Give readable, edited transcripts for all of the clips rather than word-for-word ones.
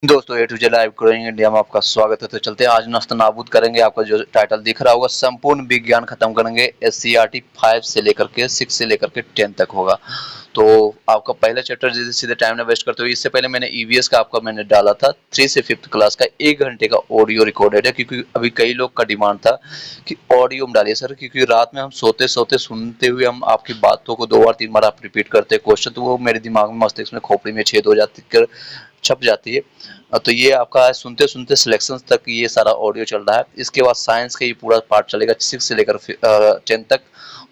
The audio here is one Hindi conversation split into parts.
दोस्तों A to Z live growing India में आपका स्वागत है। तो चलते हैं आज नास्ता नाबूद करेंगे। आपका जो टाइटल दिख रहा होगा संपूर्ण विज्ञान खत्म करेंगे। एससीईआरटी 5 से लेकर के 6 से लेकर के 10 तक होगा। तो आपका पहला चैप्टर जैसे सीधे टाइम ना वेस्ट करते हुए, इससे पहले मैंने ईवीएस का आपका मैंने डाला था 3 से 5th क्लास का 1 घंटे का ऑडियो रिकॉर्डेड है, क्योंकि अभी कई लोग का डिमांड था कि ऑडियो में डालिए सर, क्योंकि रात में हम सोते सोते सुनते हुए हम आपकी बातों को 2 बार 3 बार आप रिपीट करते हैं क्वेश्चन, तो वो मेरे दिमाग में मस्तिष्क में खोपड़ी में छेद हो जाती कर छप जाती है। तो ये आपका सुनते सुनते सिलेक्शन तक ये सारा ऑडियो चल रहा है। इसके बाद साइंस का ये पूरा पार्ट चलेगा 6 से लेकर 10 तक।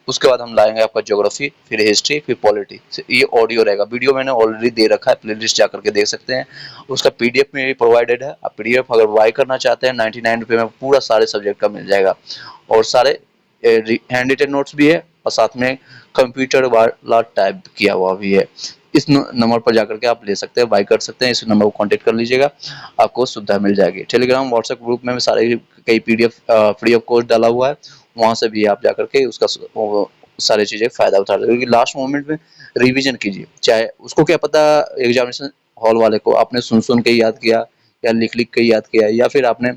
उसके बाद हम लाएंगे आपका ज्योग्राफी, फिर हिस्ट्री, फिर पॉलिटी। ये ऑडियो रहेगा। वीडियो मैंने ऑलरेडी दे रखा है, प्लेलिस्ट जाकर के देख सकते हैं। उसका पीडीएफ में भी प्रोवाइडेड है। आप पीडीएफ अगर बाय करना चाहते हैं 99 रुपये में पूरा सारे सब्जेक्ट का मिल जाएगा, और सारे हैंड रिटन नोट्स भी है, और साथ में कंप्यूटर वाला टाइप किया हुआ भी है। इस नंबर पर जाकर के आप ले सकते हैं, बाय कर सकते हैं। इस नंबर को कांटेक्ट कर लीजिएगा, आपको सुविधा मिल जाएगी। टेलीग्राम व्हाट्सएप ग्रुप में सारे कई पीडीएफ फ्री ऑफ कॉस्ट डाला हुआ है, वहां से भी आप जाकर के उसका सारी चीजें फायदा उठा सकते, क्योंकि लास्ट मोमेंट में रिवीजन कीजिए। चाहे उसको क्या पता एग्जामिनेशन हॉल वाले को आपने सुन सुन के याद किया, या लिख लिख के याद किया, या फिर आपने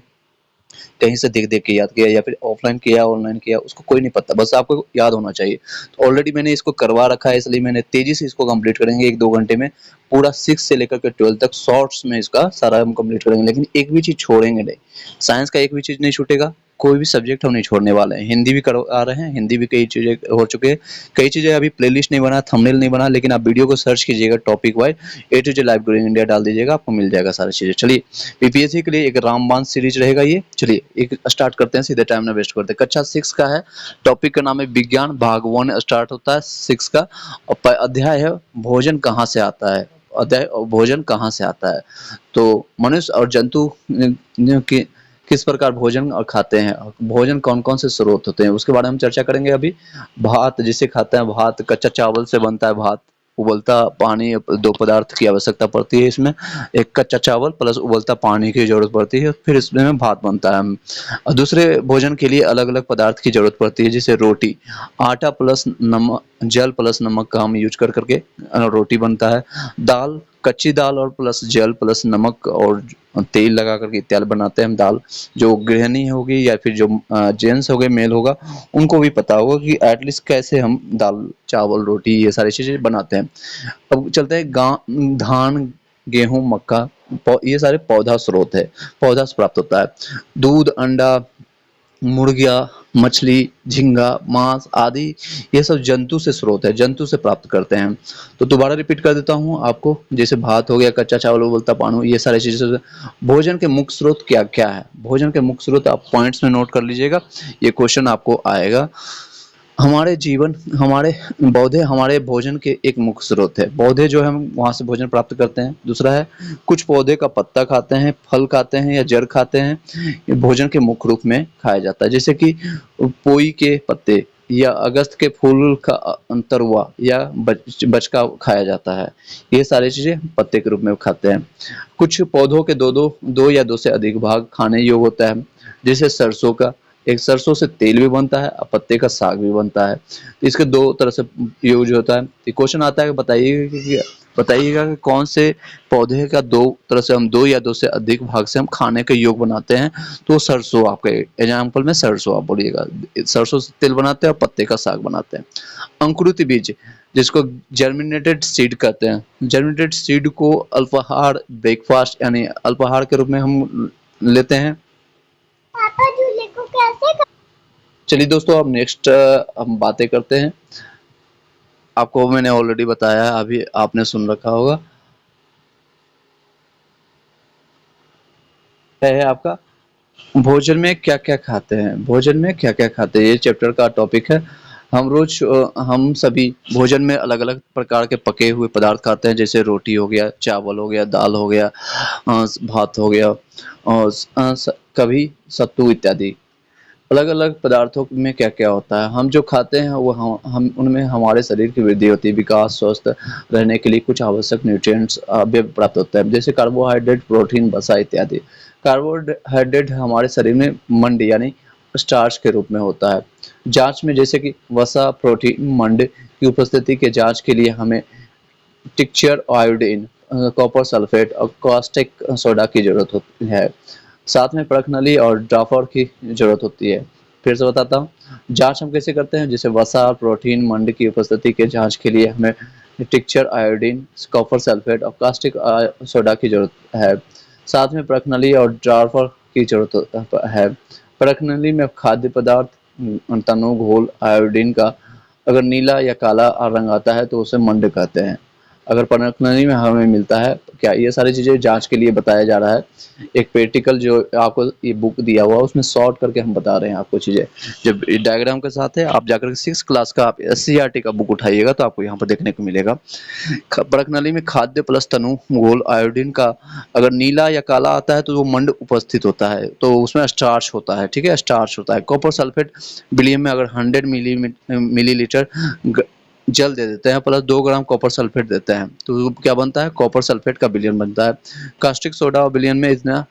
कहीं से देख देख के याद किया, या फिर ऑफलाइन किया ऑनलाइन किया, उसको कोई नहीं पता, बस आपको याद होना चाहिए। तो ऑलरेडी मैंने इसको करवा रखा है, इसलिए मैंने तेजी से इसको कंप्लीट करेंगे 1-2 घंटे में। पूरा 6 से लेकर के 12 तक शॉर्ट्स में इसका सारा हम कंप्लीट करेंगे, लेकिन एक भी चीज छोड़ेंगे नहीं। साइंस का एक भी चीज नहीं छूटेगा, कोई भी सब्जेक्ट हम नहीं छोड़ने वाले हैं। हिंदी भी करवा रहे हैं, हिंदी भी कई चीजें हो चुके हैं। कई चीजें अभी प्लेलिस्ट नहीं बना, थंबनेल नहीं बना, लेकिन आप वीडियो को सर्च कीजिएगा topic wise, A to Z live growing India डाल दीजिएगा, आपको मिल जाएगा सारी चीजें। चलिए, बीपीएससी के लिए एक रामबाण सीरीज रहेगा ये। चलिए एक स्टार्ट करते हैं, सीधे टाइम ना वेस्ट करते हैं। कक्षा 6 का है, टॉपिक का नाम है विज्ञान, भाग 1 स्टार्ट होता है 6 का। और अध्याय है भोजन कहाँ से आता है। अध्याय भोजन कहाँ से आता है। तो मनुष्य और जंतु की किस प्रकार भोजन और खाते हैं, भोजन कौन कौन से स्रोत होते हैं, उसके बारे में हम चर्चा करेंगे अभी। भात जिसे खाते हैं, भात कच्चा चावल से बनता है। भात उबलता पानी, 2 पदार्थ की आवश्यकता पड़ती है इसमें। एक कच्चा चावल प्लस उबलता पानी की जरूरत पड़ती है, फिर इसमें भात बनता है। और दूसरे भोजन के लिए अलग अलग पदार्थ की जरूरत पड़ती है, जैसे रोटी, आटा प्लस नमक, जल प्लस नमक का हम यूज कर करके रोटी बनता है। दाल, कच्ची दाल और प्लस जल प्लस नमक और तेल लगा करके इत्यादि बनाते हैं हम दाल। जो गृहिणी होगी या फिर जो जेंट्स हो गए, मेल होगा, उनको भी पता होगा कि एटलीस्ट कैसे हम दाल चावल रोटी ये सारी चीजें बनाते हैं। अब चलते हैं धान, गेहूं, मक्का, ये सारे पौधा स्रोत है, पौधा से प्राप्त होता है। दूध, अंडा, मुर्गिया, मछली, झींगा, मांस आदि ये सब जंतु से स्रोत है, जंतु से प्राप्त करते हैं। तो दोबारा रिपीट कर देता हूँ आपको, जैसे भात हो गया, कच्चा चावल, उबलता पानी, ये सारी चीजें। भोजन के मुख्य स्रोत क्या क्या है, भोजन के मुख्य स्रोत आप पॉइंट्स में नोट कर लीजिएगा, ये क्वेश्चन आपको आएगा। हमारे पौधे हमारे भोजन के एक मुख्य स्रोत है। पौधे जो है हम वहां से भोजन प्राप्त करते हैं। दूसरा है, कुछ पौधे का पत्ता खाते हैं, फल खाते हैं या जड़ खाते हैं, ये भोजन के मुख्य रूप में खाया जाता है। जैसे कि पोई के पत्ते या अगस्त के फूल का तरुआ या बचका खाया जाता है। ये सारी चीजें पत्ते के रूप में खाते हैं। कुछ पौधों के दो या दो से अधिक भाग खाने योग्य होता है, जैसे सरसों का, एक सरसों से तेल भी बनता है और पत्ते का साग भी बनता है। इसके 2 तरह से यूज होता है। क्वेश्चन आता है, बताइएगा कि कौन से पौधे का 2 तरह से हम 2 या 2 से अधिक भाग से हम खाने के योग्य बनाते हैं। तो सरसों, आपके एग्जाम्पल में सरसों आप बोलिएगा, सरसों से तेल बनाते हैं और पत्ते का साग बनाते हैं। अंकुरित बीज, जिसको जर्मिनेटेड सीड कहते हैं, जर्मिनेटेड सीड को अल्पाहार ब्रेकफास्ट यानी अल्पाहार के रूप में हम लेते हैं। पापा झूले को कैसे चलिए दोस्तों, अब नेक्स्ट हम बातें करते हैं। आपको मैंने ऑलरेडी बताया है, अभी आपने सुन रखा होगा, है आपका भोजन में क्या क्या खाते हैं, भोजन में क्या क्या खाते हैं, ये चैप्टर का टॉपिक है। हम सभी भोजन में अलग अलग प्रकार के पके हुए पदार्थ खाते हैं, जैसे रोटी हो गया, चावल हो गया, दाल हो गया, भात हो गया, और कभी सत्तू इत्यादि। अलग अलग पदार्थों में क्या क्या होता है, हम जो खाते हैं वो हम उनमें हमारे शरीर की वृद्धि होती है, विकास, स्वस्थ रहने के लिए कुछ आवश्यक न्यूट्रिएंट्स प्राप्त होता है, जैसे कार्बोहाइड्रेट, प्रोटीन, वसा इत्यादि। कार्बोहाइड्रेट हमारे शरीर में मंड यानी स्टार्च के रूप में होता है। जांच में जैसे कि वसा, प्रोटीन, मंड की उपस्थिति के जांच के लिए हमें टिक्चर, आयोडीन कॉपर सल्फेट और कास्टिक सोडा की जरूरत होती है। साथ में परख नली और ड्राफर की जरूरत होती है। फिर से बताता हूँ, जांच हम कैसे करते हैं, जैसे वसा, प्रोटीन, मंड की उपस्थिति के जांच के लिए हमें टिक्चर, आयोडीन, कॉपर सल्फेट और कास्टिक सोडा की जरूरत है। साथ में परख नली और ड्राफर की जरूरत है। परख नली में खाद्य पदार्थ, तनु घोल, आयोडीन का अगर नीला या काला रंग आता है तो उसे मंड कहते हैं। अगर परख नली में हमें मिलता है क्या, ये सारी चीजें जांच के लिए बताया जा रहा है। एक प्रैक्टिकल जो आपको ये बुक दिया हुआ है उसमें शॉर्ट करके हम बता रहे हैं आपको चीजें, जब डायग्राम के साथ है। आप जाकर 6 क्लास का आप एससीईआरटी का बुक उठाइएगा तो आपको यहाँ पर देखने को मिलेगा। परख नली में खाद्य प्लस तनु घोल आयोडीन का अगर नीला या काला आता है तो वो मंड उपस्थित होता है, तो उसमें स्टार्च होता है। ठीक है, स्टार्च होता है। कॉपर सल्फेट विलियम में अगर 100 मिलीलीटर जल दे देते हैं प्लस 2 ग्राम कॉपर सल्फेट देते हैं तो क्या बनता है, कॉपर सल्फेट का विलयन बनता है। कास्टिक सोडा और विलयन में इतना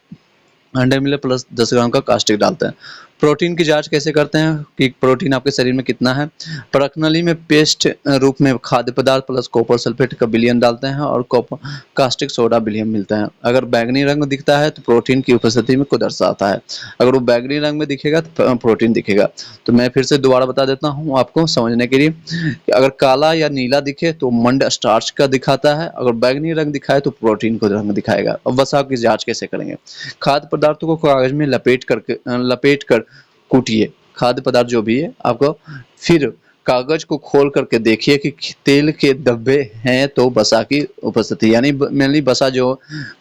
100 मिली प्लस 10 ग्राम का कास्टिक डालते हैं। प्रोटीन की जांच कैसे करते हैं कि प्रोटीन आपके शरीर में कितना है। परख नली में पेस्ट रूप में खाद्य पदार्थ प्लस कॉपर सल्फेट का विलयन डालते हैं और कॉपर कास्टिक सोडा विलयन मिलता है। अगर बैंगनी रंग दिखता है तो प्रोटीन की उपस्थिति में को दर्शाता है। अगर वो बैंगनी रंग में दिखेगा तो प्रोटीन दिखेगा। तो मैं फिर से दोबारा बता देता हूँ आपको समझने के लिए कि अगर काला या नीला दिखे तो मंड स्टार्च का दिखाता है, अगर बैंगनी रंग दिखाए तो प्रोटीन को रंग दिखाएगा। अब वसा की जांच कैसे करेंगे, खाद्य पदार्थों को कागज में लपेट कर कूटिए। खाद्य पदार्थ जो भी है आपको, फिर कागज को खोल करके देखिए कि तेल के धब्बे हैं तो वसा की उपस्थिति, यानी मेनली वसा जो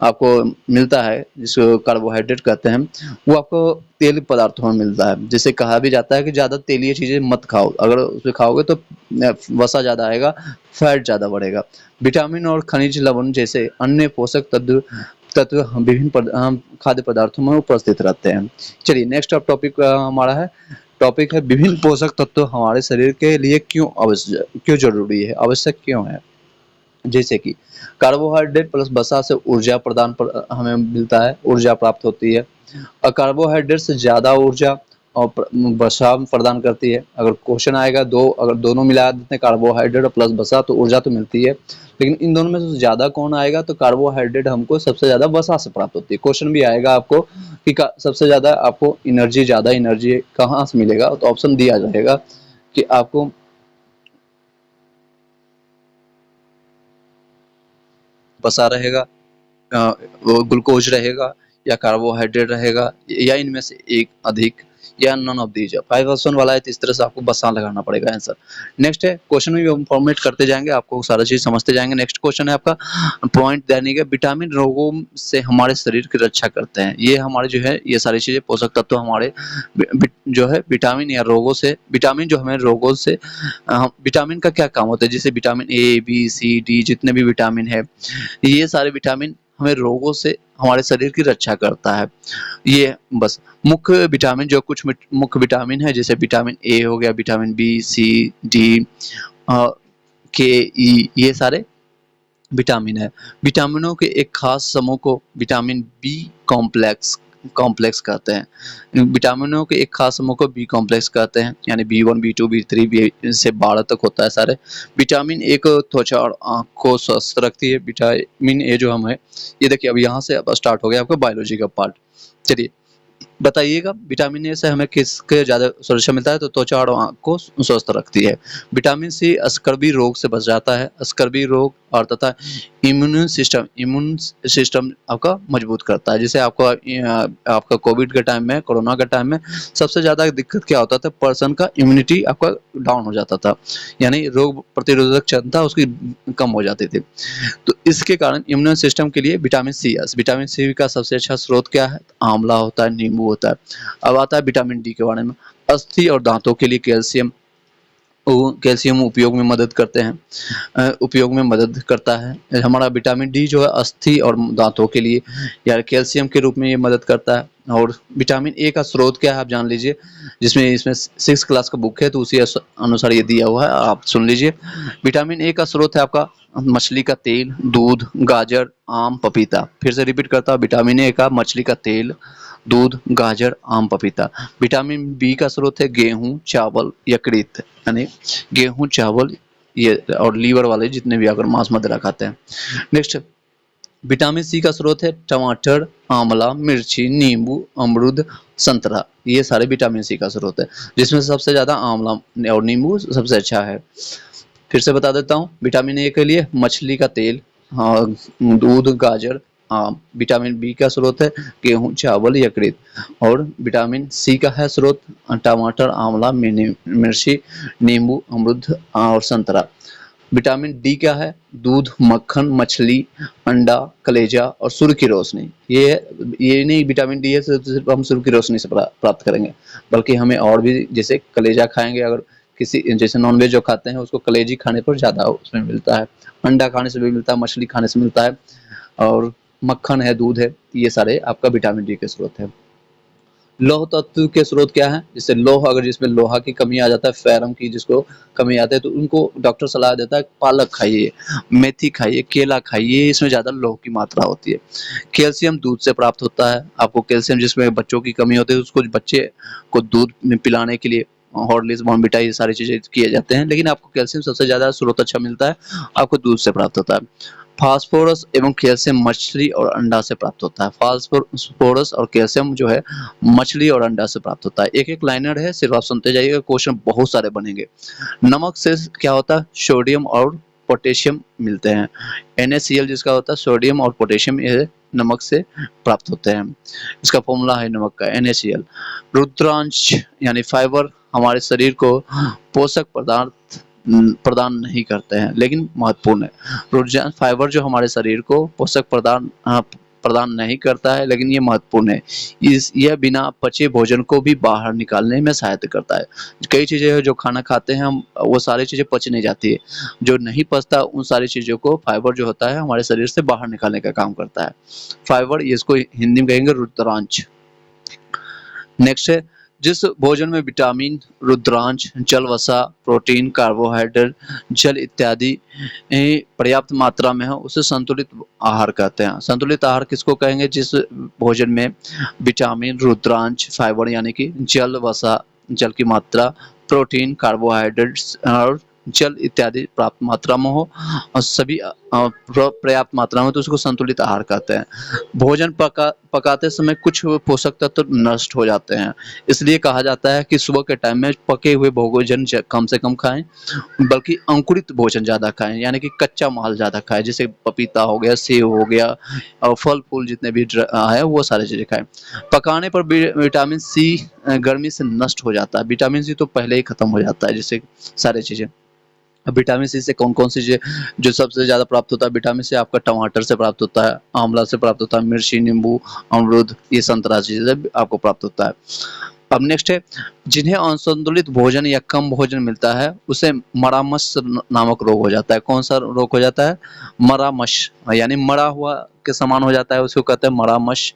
आपको मिलता है जिसको कार्बोहाइड्रेट कहते हैं वो आपको तेल पदार्थों में मिलता है। जिसे कहा भी जाता है कि ज्यादा तेलीय चीजें मत खाओ, अगर उसे खाओगे तो वसा ज्यादा आएगा, फैट ज्यादा बढ़ेगा। विटामिन और खनिज लवण जैसे अन्य पोषक तत्व तत्व विभिन्न खाद्य पदार्थों में उपस्थित रहते हैं। चलिए नेक्स्ट अब टॉपिक हमारा है, टॉपिक है विभिन्न पोषक तत्व हमारे शरीर के लिए क्यों जरूरी है, आवश्यक क्यों है। जैसे कि कार्बोहाइड्रेट प्लस वसा से ऊर्जा प्रदान हमें मिलता है, ऊर्जा प्राप्त होती है। और कार्बोहाइड्रेट से ज्यादा ऊर्जा और वसा प्रदान करती है। अगर क्वेश्चन आएगा दो, अगर दोनों मिला देते हैं कार्बोहाइड्रेट और प्लस वसा तो ऊर्जा तो मिलती है, लेकिन इन दोनों में से ज्यादा कौन आएगा, तो कार्बोहाइड्रेट हमको सबसे ज्यादा वसा से प्राप्त होती है। क्वेश्चन भी आएगा आपको कि सबसे ज्यादा आपको ज्यादा एनर्जी कहाँ से मिलेगा, तो ऑप्शन दिया जाएगा कि आपको वसा रहेगा, वो ग्लूकोज रहेगा या कार्बोहाइड्रेट रहेगा या इनमें से एक अधिक या नन ऑफ दीज। 5 ऑप्शन वाला है तो इस तरह से आपको बसा लगाना पड़ेगा आंसर। नेक्स्ट है क्वेश्चन में हम फॉर्मेट करते जाएंगे, आपको सारा चीज समझते जाएंगे। नेक्स्ट क्वेश्चन है आपका पॉइंट देने के, विटामिन रोगों से हमारे शरीर की रक्षा करते हैं। ये हमारे जो है ये सारी चीजें पोषक तत्व हमारे जो है विटामिन या रोगों से, विटामिन जो हमें रोगों से विटामिन का क्या काम होता है, जैसे vitamin A B C D जितने भी विटामिन है, ये सारे विटामिन हमें रोगों से हमारे शरीर की रक्षा करता है। ये बस मुख्य विटामिन जो कुछ मुख्य विटामिन है, जैसे विटामिन ए हो गया, विटामिन बी सी डी के ई, ये सारे विटामिन है। विटामिनों के एक खास समूह को विटामिन बी कॉम्प्लेक्स कॉम्प्लेक्स कहते हैं। विटामिनों के एक खास समूह को बी कॉम्प्लेक्स कहते हैं, यानी B1 B2 B3 बी से 12 तक होता है सारे। विटामिन ए को त्वचा और आंख को स्वस्थ रखती है। विटामिन ए जो हम है, ये देखिए अब यहाँ से अब स्टार्ट हो गया आपका बायोलॉजी का पार्ट। चलिए बताइएगा विटामिन ए से हमें किसके ज्यादा सुरक्षा मिलता है, तो त्वचा और आंख को स्वस्थ रखती है। विटामिन सी स्कर्वी रोग से बचाता है, स्कर्वी रोग और तथा इम्यून सिस्टम आपका मजबूत करता है। जैसे आपका कोविड के टाइम में, कोरोना के टाइम में सबसे ज्यादा दिक्कत क्या होता था, पर्सन का इम्यूनिटी आपका डाउन हो जाता था, यानी रोग प्रतिरोधक क्षमता उसकी कम हो जाती थी। तो इसके कारण इम्यून सिस्टम के लिए विटामिन सी का सबसे अच्छा स्रोत क्या है, आंवला होता है, नींबू होता है। अब आता है विटामिन डी के बारे में। अस्थि और दांतों के लिए कैल्शियम उपयोग में मदद करते हैं, उपयोग में मदद करता है। हमारा विटामिन डी जो है अस्थि और दांतों के लिए या कैल्शियम के रूप में ये मदद करता है। और विटामिन ए का स्रोत क्या है आप जान लीजिए, जिसमें इसमें 6 क्लास का बुक है तो उसी अनुसार ये दिया हुआ है, आप सुन लीजिए। विटामिन ए का स्रोत है आपका मछली का तेल, दूध, गाजर, आम, पपीता। फिर से रिपीट करता हूँ, विटामिन ए का मछली का तेल, दूध, गाजर, आम, पपीता। विटामिन बी का स्रोत है गेहूं, चावल, यकृत, यानी गेहूं, चावल ये और लीवर वाले जितने भी अगर मांस मदिरा खाते हैं। नेक्स्ट विटामिन सी का स्रोत है टमाटर, आंवला, मिर्ची, नींबू, अमरूद, संतरा। ये सारे विटामिन सी का स्रोत है, जिसमें सबसे ज्यादा आंवला और नींबू सबसे अच्छा है। फिर से बता देता हूँ, विटामिन ए के लिए मछली का तेल, दूध, गाजर, आम। विटामिन बी का स्रोत है गेहूं, चावल, यकृत। और विटामिन सी का है स्रोत टमाटर, आंवला, मिर्ची, नींबू, अमरूद और संतरा। विटामिन डी क्या है, दूध, मक्खन, मछली, अंडा, कलेजा और सूर्य की रोशनी। ये नहीं विटामिन डी है सिर्फ हम सूर्य की रोशनी से प्राप्त करेंगे, बल्कि हमें और भी, जैसे कलेजा खाएंगे अगर, किसी जैसे नॉनवेज जो खाते हैं उसको कलेजी खाने पर ज्यादा उसमें मिलता है, अंडा खाने से भी मिलता है, मछली खाने से मिलता है, और मक्खन है, दूध है। ये सारे आपका विटामिन डी के स्रोत है। लौह तत्व के स्रोत क्या है, जैसे लौह, अगर जिसमें लोहा की कमी आ जाता है, फेरम की जिसको कमी आती है, तो उनको डॉक्टर सलाह देता है पालक खाइए, मेथी खाइए, केला खाइए, इसमें ज्यादा लौह की मात्रा होती है। कैल्शियम दूध से प्राप्त होता है। आपको कैल्शियम, जिसमें बच्चों की कमी होती है उसको बच्चे को दूध में पिलाने के लिए हॉर्लिक्स, बॉर्नविटा, ये सारी चीजें किए जाते हैं, लेकिन आपको कैल्शियम सबसे ज्यादा स्रोत अच्छा मिलता है, आपको दूध से प्राप्त होता है। फास्फोरस एवं कैल्शियम मछली और अंडा से प्राप्त होता है। फास्फोरस और कैल्शियम जो है मछली और अंडा से प्राप्त होता है। एक एक लाइनर है, सिर्फ आप सुनते जाइएगा, क्वेश्चन बहुत सारे बनेंगे। नमक से क्या होता है, सोडियम और पोटेशियम मिलते हैं। NaCl जिसका होता है, सोडियम और पोटेशियम, ये नमक से प्राप्त होते हैं। इसका फॉर्मूला है नमक का NaCl। रुद्रांश यानी फाइबर हमारे शरीर को पोषक पदार्थ प्रदान नहीं करते हैं, लेकिन महत्वपूर्ण है। रुद्रांश फाइबर जो हमारे शरीर को पोषक प्रदान नहीं करता है, लेकिन ये महत्वपूर्ण है। यह बिना पचे भोजन को भी बाहर निकालने में सहायता करता है। कई चीजें हैं जो खाना खाते हैं हम, वो सारी चीजें पच नहीं जाती है, जो नहीं पचता उन सारी चीजों को फाइबर जो होता है हमारे शरीर से बाहर निकालने का काम करता है। फाइबर, ये इसको हिंदी में कहेंगे रुद्रांश। नेक्स्ट है, जिस भोजन में विटामिन, रुद्रांश, जल वसा, प्रोटीन, कार्बोहाइड्रेट, जल इत्यादि पर्याप्त मात्रा में हो उसे संतुलित आहार कहते हैं। संतुलित आहार किसको कहेंगे, जिस भोजन में विटामिन, रुद्रांश, फाइबर यानी कि जल वसा, जल की मात्रा, प्रोटीन, कार्बोहाइड्रेट्स और जल इत्यादि प्राप्त मात्रा में हो, और सभी पर्याप्त मात्रा में, तो उसको संतुलित आहार कहते हैं। भोजन पकाते समय कुछ पोषक तत्व नष्ट हो जाते हैं, इसलिए कहा जाता है कि सुबह के टाइम में पके हुए भोजन कम से कम खाएं, बल्कि अंकुरित भोजन ज्यादा खाएं, यानी कि कच्चा माल ज्यादा खाएं, जैसे पपीता हो गया, सेब हो गया, और फल फूल जितने भी है वो सारी चीजें खाएं। पकाने पर विटामिन सी गर्मी से नष्ट हो जाता है। विटामिन सी तो पहले ही खत्म हो जाता है, जैसे सारी चीजें। अब विटामिन सी से कौन कौन सी चीजें जो सबसे ज्यादा प्राप्त होता है, विटामिन सी आपका टमाटर से प्राप्त होता है, आंवला से प्राप्त होता है, मिर्ची, नींबू, अमरूद, ये संतरा चीजें आपको प्राप्त होता है। अब नेक्स्ट है, जिन्हें असंतुलित भोजन या कम भोजन मिलता है उसे मरामस नामक रोग हो जाता है। कौन सा रोग हो जाता है, मरामश, यानी मरा हुआ के समान हो जाता है, उसको कहते हैं मरामश,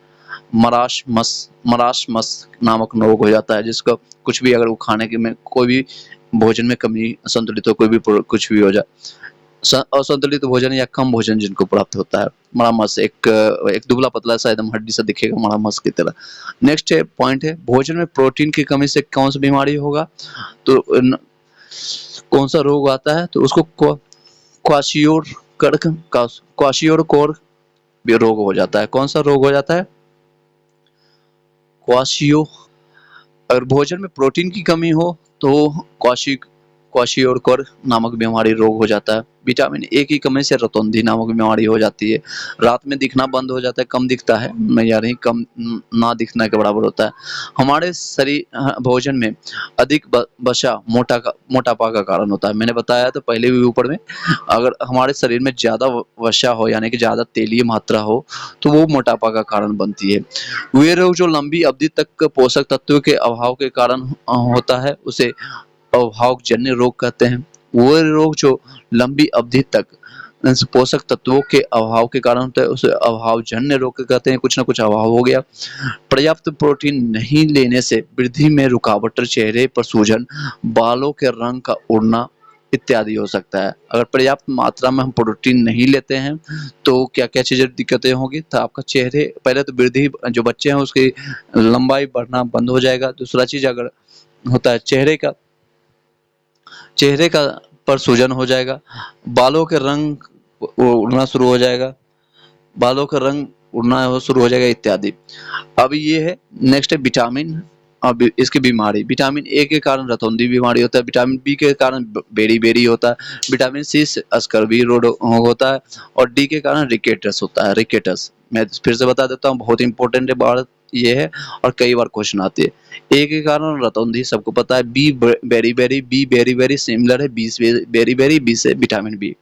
मराशमस नामक रोग हो जाता है, जिसको कुछ भी अगर वो खाने के में कोई भी भोजन में कमी, असंतुलित हो, कोई भी कुछ भी हो जाए, असंतुलित भोजन या कम भोजन जिनको प्राप्त होता है, मरामस। एक दुबला पतला सा एकदम हड्डी सा दिखेगा, मरामस की तरह। नेक्स्ट है पॉइंट है, भोजन में प्रोटीन की कमी से कौन सी बीमारी होगा, तो कौन सा रोग आता है, तो उसको क्वाशियोर रोग हो जाता है। कौन सा रोग हो जाता है, क्वाशियो। अगर भोजन में प्रोटीन की कमी हो तो क्वाशियोर नामक बीमारी रोग हो जाता है। विटामिन ए की कमी से रतौंधी नामक बीमारी हो जाती है। रात में दिखना बंद हो जाता है, कम दिखता है, मैं यार ही कम ना दिखने के बराबर होता है। हमारे शरीर भोजन में अधिक वसा मोटापा का कारण होता है। मैंने बताया तो पहले भी ऊपर में, अगर हमारे शरीर में ज्यादा वसा हो यानी कि ज्यादा तेलीय मात्रा हो तो वो मोटापा का कारण बनती है। वे रोग जो लंबी अवधि तक पोषक तत्वों के अभाव के कारण होता है उसे अभावजन्य रोग कहते हैं। वो रोग जो लंबी अवधि तक पोषक तत्वों के अभाव के कारण होता है उसे अभावजन्य रोग कहते हैं। कुछ ना कुछ अभाव हो गया। पर्याप्त प्रोटीन नहीं लेने से वृद्धि में रुकावट, चेहरे पर सूजन, बालों के रंग का उड़ना इत्यादि हो सकता है। अगर पर्याप्त मात्रा में हम प्रोटीन नहीं लेते हैं तो क्या क्या चीजें दिक्कतें होगी, तो आपका चेहरे, पहले तो वृद्धि जो बच्चे हैं उसकी लंबाई बढ़ना बंद हो जाएगा। दूसरा चीज अगर होता है चेहरे का पर सूजन हो जाएगा, बालों के रंग उड़ना शुरू हो जाएगा, बालों का रंग उड़ना हो शुरू हो जाएगा इत्यादि। अब ये है नेक्स्ट है विटामिन। अब इसकी बीमारी, विटामिन ए के कारण रतौंधी बीमारी होता है, विटामिन बी के कारण बेरी बेरी होता है, विटामिन सी से स्कर्वी रोग होता है, और डी के कारण रिकेटस होता है, रिकेटस। मैं फिर से बता देता हूँ, बहुत इंपॉर्टेंट है बात ये है, और कई बार क्वेश्चन आती है। ए के कारण रतौंधी सबको पता है, B beriberi, B beriberi similar है, बी से बेरी बेरी, बी से विटामिन बी,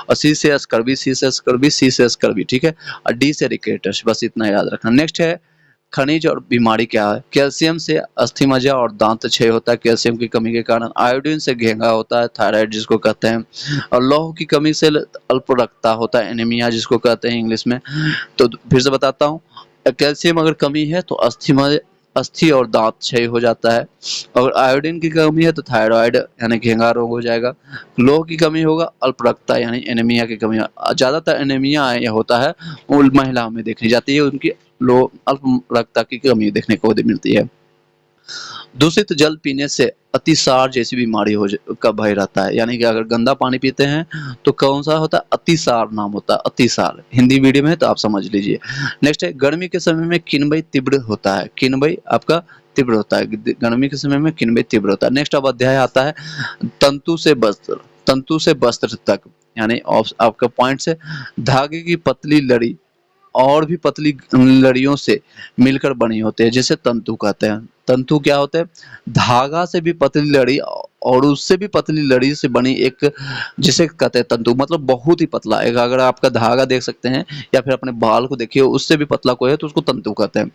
और सी से स्कर्वी, सी से स्कर्वी, सी से स्कर्वी, ठीक है, और डी से रिकेटस। बस इतना याद रखना। नेक्स्ट है खनिज और बीमारी क्या है। कैल्शियम से अस्थि मज्जा और दांत क्षय होता है, कैल्शियम की कमी के कारण। आयोडीन से घेंगा होता है, थायराइड जिसको कहते हैं, और लौह की कमी से अल्प रक्तता होता है, एनीमिया जिसको कहते हैं इंग्लिश में। तो फिर से बताता हूँ, कैल्शियम अगर कमी है तो अस्थि और दांत क्षय हो जाता है। अगर आयोडीन की कमी है तो थायराइड यानी घेंगा रोग हो जाएगा। लौह की कमी होगा, अल्प रक्तता यानी एनीमिया की कमी। ज्यादातर एनीमिया यह होता है वो महिलाओं में देखी जाती है, उनकी लो अल्प रक्तता की कमी देखने को मिलती है। दूषित जल पीने से अतिसार जैसी बीमारी का भय रहता है, यानी कि अगर गंदा पानी पीते हैं तो कौन सा होता है, अतिसार नाम होता है, अतिसार। हिंदी मीडियम है तो आप समझ लीजिए। नेक्स्ट है गर्मी के समय में किन्वय तीव्र होता है, किन्वय आपका तीव्र होता है, गर्मी के समय में किन्वय तीव्र होता है। नेक्स्ट अब अध्याय आता है तंतु से वस्त्र, तंतु से वस्त्र तक, यानी आपका पॉइंट से धागे की पतली लड़ी और भी पतली लड़ियों से मिलकर बनी होती है, जिसे तंतु कहते हैं। तंतु क्या होते हैं, धागा से भी पतली लड़ी और उससे भी पतली लड़ी से बनी एक, जिसे कहते हैं तंतु, मतलब बहुत ही पतला। एक अगर आपका धागा देख सकते हैं या फिर अपने बाल को देखिए, उससे भी पतला कोई है तो उसको तंतु कहते हैं।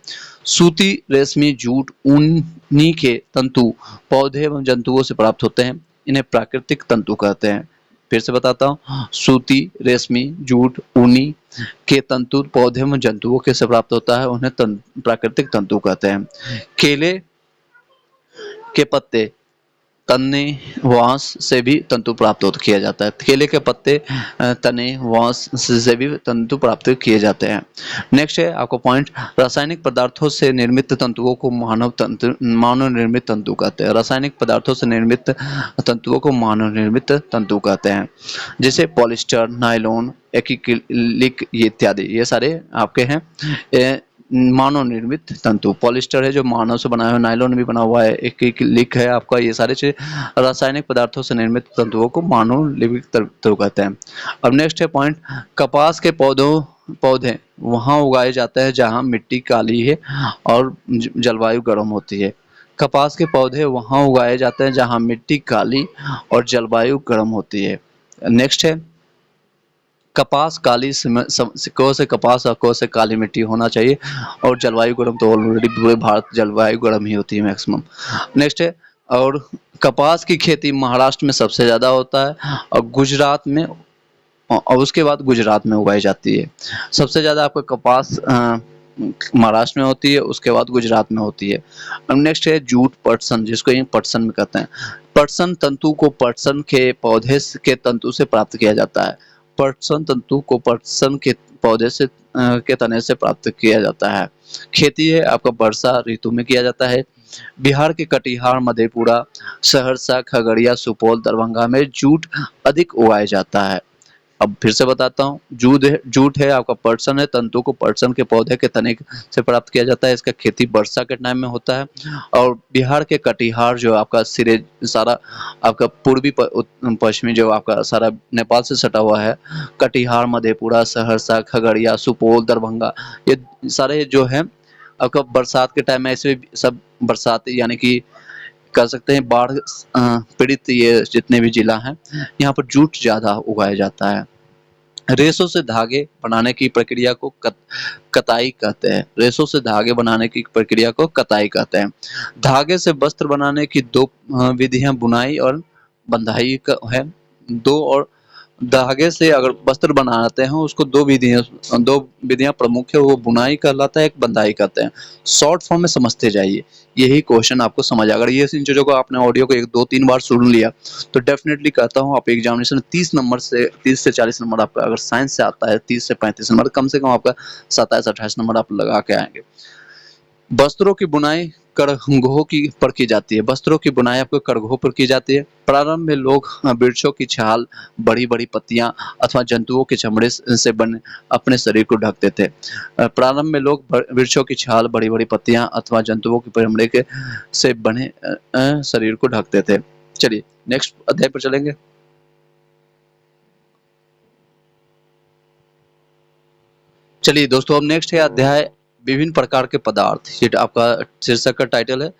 सूती, रेशमी, जूट, ऊनी के तंतु पौधे एवं जंतुओं से प्राप्त होते हैं, इन्हें प्राकृतिक तंतु कहते हैं। फिर से बताता हूँ, सूती, रेशमी, जूट, ऊनी के तंतु पौधे में जंतुओं के से प्राप्त होता है, उन्हें प्राकृतिक तंतु कहते हैं। केले के पत्ते, तने, वांस से भी तंतु प्राप्त किया जाता है। केले के पत्ते, तने, वांस से भी तंतु प्राप्त किए जाते हैं। नेक्स्ट है आपको पॉइंट, रासायनिक पदार्थों से निर्मित तंतुओं को मानव निर्मित तंतु कहते हैं। रासायनिक पदार्थों से निर्मित तंतुओं को मानव निर्मित तंतु कहते हैं, जैसे पॉलिस्टर, नायलॉन, एक्रिलिक इत्यादि, ये सारे आपके हैं मानव निर्मित तंतु। पॉलिस्टर है जो मानव से बना हुआ, नायलॉन भी बना हुआ है, एक्रिलिक है आपका, ये सारे रासायनिक पदार्थों से निर्मित तंतुओं को मानव निर्मित तंतु कहते हैं। अब नेक्स्ट है पॉइंट, कपास के पौधे वहां उगाए जाते हैं जहां मिट्टी काली है और जलवायु गर्म होती है। कपास के पौधे वहां उगाए जाते हैं जहां मिट्टी काली और जलवायु गर्म होती है। नेक्स्ट है कपास काली को से कपास और को से काली मिट्टी होना चाहिए, और जलवायु गर्म तो ऑलरेडी पूरे भारत जलवायु गर्म ही होती है मैक्सिमम। नेक्स्ट है, और कपास की खेती महाराष्ट्र में सबसे ज्यादा होता है, और गुजरात में, और उसके बाद गुजरात में उगाई जाती है। सबसे ज्यादा आपका कपास महाराष्ट्र में होती है, उसके बाद गुजरात में होती है। अब नेक्स्ट है जूट, पटसन, जिसको पटसन में कहते हैं। पटसन तंतु को पटसन के पौधे के तंतु से प्राप्त किया जाता है। पटसन तंतु को पटसन के पौधे से के तने से प्राप्त किया जाता है। खेती है आपका वर्षा ऋतु में किया जाता है। बिहार के कटिहार, मधेपुरा, सहरसा, खगड़िया, सुपौल, दरभंगा में जूट अधिक उगाया जाता है। अब फिर से बताता हूँ, जूट है आपका पटसन है, तंतु को पटसन के पौधे के तने से प्राप्त किया जाता है। इसका खेती वर्षा के टाइम में होता है। और बिहार के कटिहार जो आपका सिरे सारा आपका पूर्वी पश्चिमी जो आपका सारा नेपाल से सटा हुआ है, कटिहार, मधेपुरा, सहरसा, खगड़िया, सुपौल, दरभंगा, ये सारे जो है आपका बरसात के टाइम में ऐसे सब बरसात यानी कि कर सकते हैं बाढ़ पीड़ित ये जितने भी जिला हैं, यहाँ पर जूट ज्यादा उगाया जाता है। रेशों से धागे बनाने की प्रक्रिया को कताई कहते हैं। रेशों से धागे बनाने की प्रक्रिया को कताई कहते हैं। धागे से वस्त्र बनाने की दो विधियां बुनाई और बंधाई का है। दो और धागे से अगर वस्त्र बनाते हैं उसको दो विधियां प्रमुख है, वो बुनाई कहलाता है, एक बंधाई कहते हैं। शॉर्ट फॉर्म में समझते जाइए, यही क्वेश्चन आपको समझ अगर ये इन चीजों को आपने ऑडियो को 1 2 3 बार सुन लिया तो डेफिनेटली कहता हूँ आप एग्जामिनेशन 30 से 40 नंबर आपका, अगर साइंस से आता है 30 से 35 नंबर, कम से कम आपका 27 28 नंबर आप लगा के आएंगे। वस्त्रों की बुनाई करघों की पर की जाती है। वस्त्रों की बुनाई आपको करघों पर की जाती है। प्रारंभ में लोग वृक्षों की छाल, बड़ी-बड़ी पत्तियां अथवा जंतुओं के चमड़े से बने अपने शरीर को ढकते थे। प्रारंभ में लोग वृक्षों की छाल, बड़ी-बड़ी पत्तियां अथवा जंतुओं के चमड़े के से बने शरीर को ढकते थे। चलिए नेक्स्ट अध्याय पर चलेंगे। चलिए दोस्तों, अब नेक्स्ट है अध्याय विभिन्न प्रकार के पदार्थ। ये आपका शीर्षक का टाइटल है।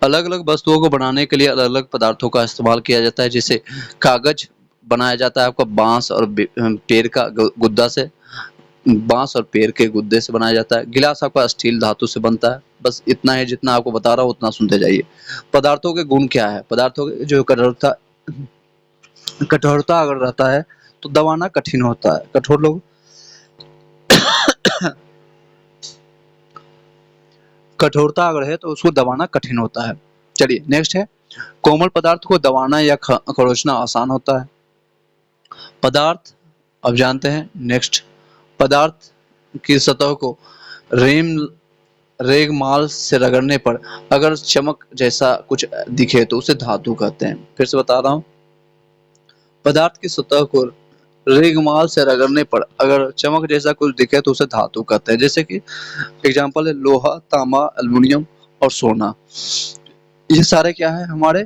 अलग अलग वस्तुओं को बनाने के लिए अलग अलग पदार्थों का इस्तेमाल किया जाता है। जैसे कागज बनाया जाता है आपका बांस और पेड़ का गुद्दा से, बांस और पेड़ के गुद्दे से बनाया जाता है। गिलास आपका स्टील धातु से बनता है। बस इतना है, जितना आपको बता रहा हूँ उतना सुनते जाइए। पदार्थों के गुण क्या है? पदार्थों के जो कठोरता कठोरता अगर रहता है तो दबाना कठिन होता है। कठोर लोग कठोरता अगर है तो उसको दबाना कठिन होता है। चलिए नेक्स्ट है, कोमल पदार्थ को दबाना या खरोचना आसान होता है। पदार्थ अब जानते हैं। नेक्स्ट, पदार्थ की सतह को रेम रेगमाल से रगड़ने पर अगर चमक जैसा कुछ दिखे तो उसे धातु कहते हैं। फिर से बता रहा हूँ, पदार्थ की सतह को रेगमाल से रगड़ने पर अगर चमक जैसा कुछ दिखे तो उसे धातु कहते हैं। जैसे कि एग्जाम्पल है लोहा, तांबा, एल्युमिनियम और सोना। ये सारे क्या है? हमारे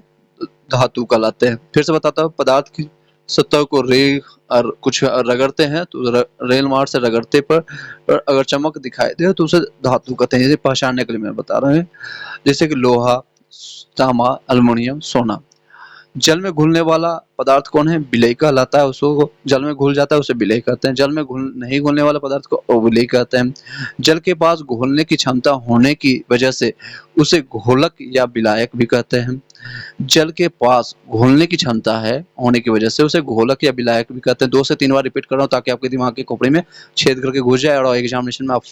धातु कहलाते हैं। फिर से बताता हूँ, पदार्थ की सतह को रेग और कुछ रगड़ते हैं तो रेल मार से रगड़ते पर अगर चमक दिखाई दे तो उसे धातु कहते हैं। जैसे पहचानने के लिए मैं बता रहा हूँ, जैसे कि लोहा, तांबा, एल्युमिनियम, सोना। जल में घुलने वाला पदार्थ कौन है? विलेय कहलाता है। उसको जल में घुल जाता है उसे विलेय कहते हैं। जल में घुल नहीं घुलने वाला पदार्थ को अविलेय कहते हैं। जल के पास घुलने की क्षमता होने की वजह से उसे घोलक या विलायक भी कहते हैं। जल के पास घुलने की क्षमता है होने की वजह से उसे घोलक या विलायक भी कहते हैं। 2 से 3 बार रिपीट कर रहा हूँ ताकि आपके दिमाग के खोपड़ी में छेद करके घुस जाए और एग्जामिनेशन में आप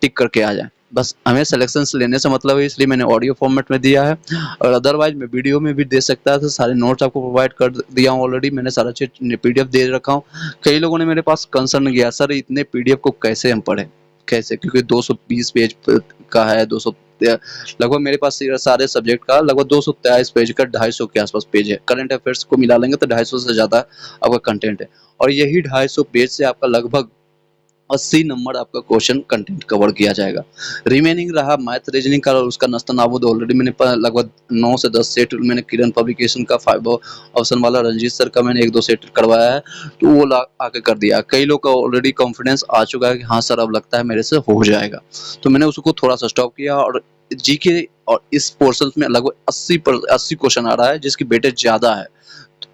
टिक करके आ जाए। बस हमें सिलेक्शन लेने से मतलब है, इसलिए मैंने ऑडियो फॉर्मेट में दिया है और अदरवाइज मैं वीडियो में भी दे सकता था। सारे नोट्स आपको प्रोवाइड कर दिया हूँ ऑलरेडी। मैंने सारा चीज पीडीएफ दे रखा हूँ। कई लोगों ने मेरे पास कंसर्न किया, सर इतने पीडीएफ को कैसे हम पढ़ें, कैसे? क्योंकि 220 पेज का है, 200 लगभग मेरे पास सारे सब्जेक्ट का लगभग 223 पेज का 250 के आसपास पेज है। करंट अफेयर्स को मिला लेंगे तो 250 से ज्यादा आपका कंटेंट है और यही 250 पेज से आपका लगभग 80 नंबर आपका क्वेश्चन कंटेंट कवर किया जाएगा। रिमेनिंग रहा मैथ रीजनिंग का, और उसका नस्तनाबूद ऑलरेडी मैंने लगभग 9 से 10 सेट मैंने किरण पब्लिकेशन का 5 ऑप्शन वाला रंजीत सर का मैंने 1-2 सेट करवाया है, तो वो आके कर दिया। कई लोग का ऑलरेडी कॉन्फिडेंस आ चुका है कि हाँ सर अब लगता है मेरे से हो जाएगा, तो मैंने उसको थोड़ा सा स्टॉप किया और जीके और इस पोर्शन में लगभग 80 क्वेश्चन आ रहा है जिसकी वेटेज ज्यादा है।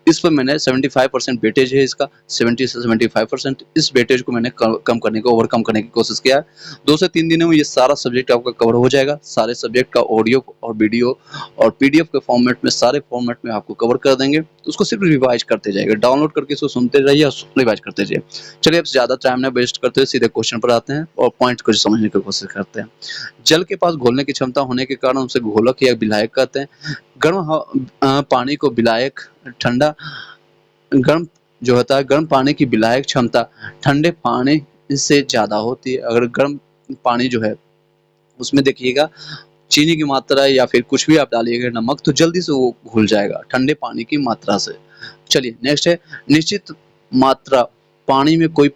इस पर मैंने 75% वेटेज है इसका, 70 से 75%। इस वेटेज को मैंने कम करने को, ओवरकम करने की कोशिश किया है। 2 से 3 दिनों में ये सारा सब्जेक्ट आपका कवर हो जाएगा। सारे सब्जेक्ट का ऑडियो और वीडियो और पीडीएफ के फॉर्मेट में, सारे फॉर्मेट में आपको कवर कर देंगे। तो उसको सिर्फ रिवाइज करते जाइए, डाउनलोड करके इसको सुनते रहिए और रिवाइज करते जाइए। चलिए अब ज्यादा टाइम ना वेस्ट करते हुए सीधे क्वेश्चन पर आते हैं और पॉइंट को समझने की कोशिश करते हैं। जल के पास घोलने की क्षमता होने के कारण उसे घोलक या विलायक कहते हैं। गर्म पानी को विलायक, ठंडा गर्म जो होता है, गर्म पानी की विलायक क्षमता ठंडे पानी से ज्यादा होती है। अगर गर्म पानी जो है उसमें देखिएगा चीनी की मात्रा या फिर कुछ भी आप डालिएगा नमक, तो जल्दी से वो घुल जाएगा ठंडे पानी की मात्रा से। चलिए नेक्स्ट है, निश्चित मात्रा पानी में कोई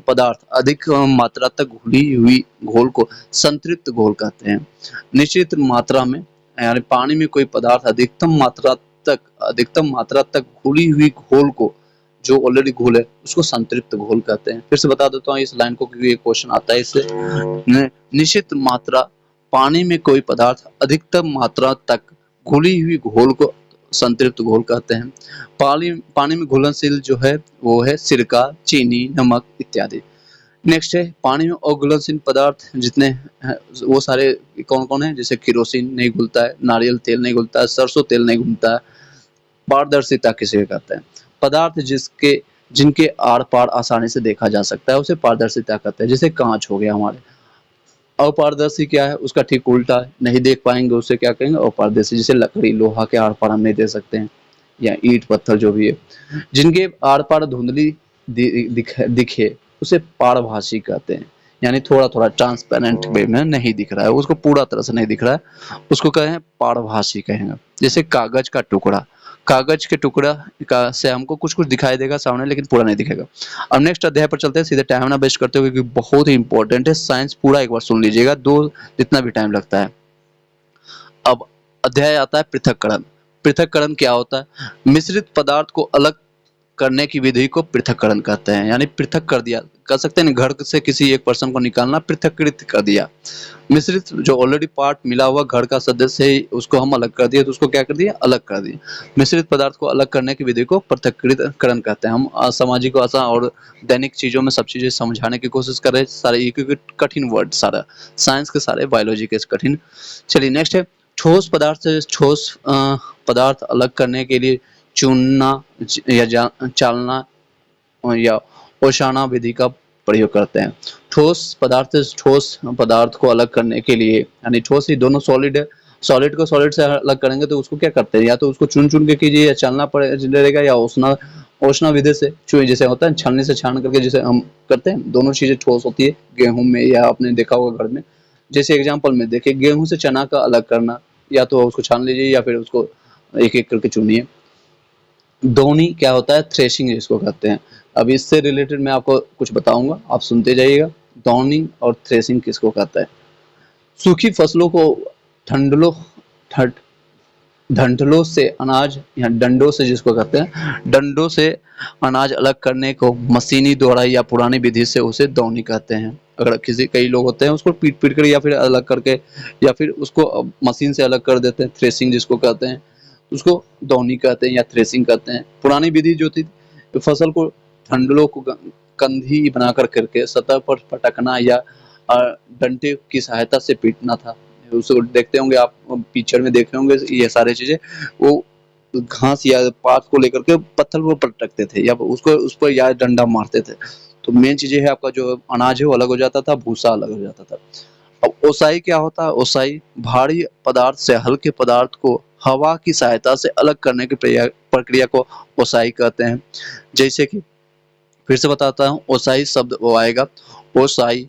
पदार्थ अधिक मात्रा तक घुली हुई घोल को संतृप्त घोल कहते हैं। निश्चित मात्रा में यानी पानी में कोई पदार्थ अधिकतम मात्रा तक घुली हुई घोल को, जो ऑलरेडी घोल है, उसको संतृप्त घोल कहते हैं। फिर से बता देता हूँ इस लाइन को क्योंकि ये क्वेश्चन आता है इससे। निश्चित मात्रा पानी में कोई पदार्थ अधिकतम मात्रा तक घुली हुई घोल को संतृप्त घोल कहते हैं। पानी में घुलनशील जो है वो है सिरका, चीनी, नमक इत्यादि। नेक्स्ट है, पानी में अघुलनशील पदार्थ जितने हैं वो सारे कौन कौन है? जैसे केरोसिन नहीं घुलता है, नारियल तेल नहीं घुलता है, सरसों तेल नहीं घुलता है। पारदर्शिता किसे कहते हैं? पदार्थ जिनके आर पार आसानी से देखा जा सकता है उसे पारदर्शिता कहते हैं। जैसे कांच हो गया हमारे। अपारदर्शी क्या है? उसका ठीक उल्टा है, नहीं देख पाएंगे उसे क्या कहेंगे? अपारदर्शी। जैसे लकड़ी, लोहा के आर पार हम नहीं देख सकते हैं, या ईंट पत्थर जो भी है। जिनके आर पार धुंधली दिखे उसे पारभासी कहते हैं। यानी थोड़ा थोड़ा ट्रांसपेरेंट वे में नहीं दिख रहा है, उसको पूरा तरह से नहीं दिख रहा है, उसको कहें पारभासी कहेंगे। जैसे कागज का टुकड़ा, कागज के टुकड़ा का से हमको कुछ कुछ दिखाई देगा सामने, लेकिन पूरा नहीं दिखेगा। अब नेक्स्ट अध्याय पर चलते हैं, सीधे टाइम ना वेस्ट करते हुए, क्योंकि बहुत ही इंपॉर्टेंट है साइंस, पूरा एक बार सुन लीजिएगा, दो जितना भी टाइम लगता है। अब अध्याय आता है पृथक्करण। पृथक्करण क्या होता है? मिश्रित पदार्थ को अलग करने की विधि को पृथक्करण कहते हैं, यानी पृथक कर दिया, कह सकते हैं घर से किसी एक पर्सन को निकालना, पृथक्कृत कर दिया। मिश्रित जो ऑलरेडी पार्ट मिला हुआ घर का सदस्य है, उसको हम अलग कर दिए, तो उसको क्या कर दिया? अलग कर दिए। मिश्रित पदार्थ को अलग करने की विधि को पृथक्करण कहते हैं। हम सामाजिक भाषा और दैनिक चीजों में सब चीजें समझाने की कोशिश कर रहे हैं, सारे एक कठिन वर्ड, सारा साइंस के, सारे बायोलॉजी के कठिन। चलिए नेक्स्ट है, ठोस पदार्थ से ठोस पदार्थ अलग करने के लिए चुनना या चालना या ओशाना विधि का प्रयोग करते हैं। ठोस पदार्थ से ठोस पदार्थ को अलग करने के लिए, यानी ठोस ही दोनों सॉलिड है, सॉलिड को सॉलिड से अलग करेंगे तो उसको क्या करते हैं? या तो उसको चुन चुन के कीजिए, या चलना पड़ेगा, या ओसना ओसना विधि से चुन, जैसे होता है छलनी से छान करके जैसे हम करते हैं, दोनों चीजें ठोस होती है गेहूं में, या आपने देखा होगा घर में। जैसे एग्जाम्पल में देखिए, गेहूं से चना का अलग करना, या तो उसको छान लीजिए या फिर उसको एक एक करके चुनिए। दौनी क्या होता है? थ्रेशिंग जिसको कहते हैं। अब इससे रिलेटेड मैं आपको कुछ बताऊंगा, आप सुनते जाइएगा। दौनी और थ्रेशिंग किसको कहता है? सूखी फसलों को ठंडलों ठंड डंठलों से अनाज, या डंडों से जिसको कहते हैं, डंडों से अनाज अलग करने को मशीनी द्वारा या पुरानी विधि से उसे दौनी कहते हैं। अगर किसी, कई लोग होते हैं उसको पीट पीट कर या फिर अलग करके, या फिर उसको मशीन से अलग कर देते हैं, थ्रेसिंग जिसको कहते हैं, उसको दौनी कहते हैं या थ्रेसिंग कहते हैं। पुरानी विधि जो थी, फसल को ठंडलों को कंधी बनाकर करके सतह पर पटकना या डंडे की सहायता से पीटना था। उसको देखते होंगे आप, पिक्चर में देखे होंगे ये सारी चीजें, वो घास या पात को लेकर के पत्थर पर पटकते थे, या उसको उस पर या डंडा मारते थे। तो मेन चीजें है, आपका जो अनाज है वो अलग हो जाता था, भूसा अलग हो जाता था। अब ओसाई क्या होता है? ओसाई भारी पदार्थ से हल्के पदार्थ को हवा की सहायता से अलग करने की प्रक्रिया को ओसाई कहते हैं। जैसे कि फिर से बताता हूँ, ओसाई शब्द वो आएगा, ओसाई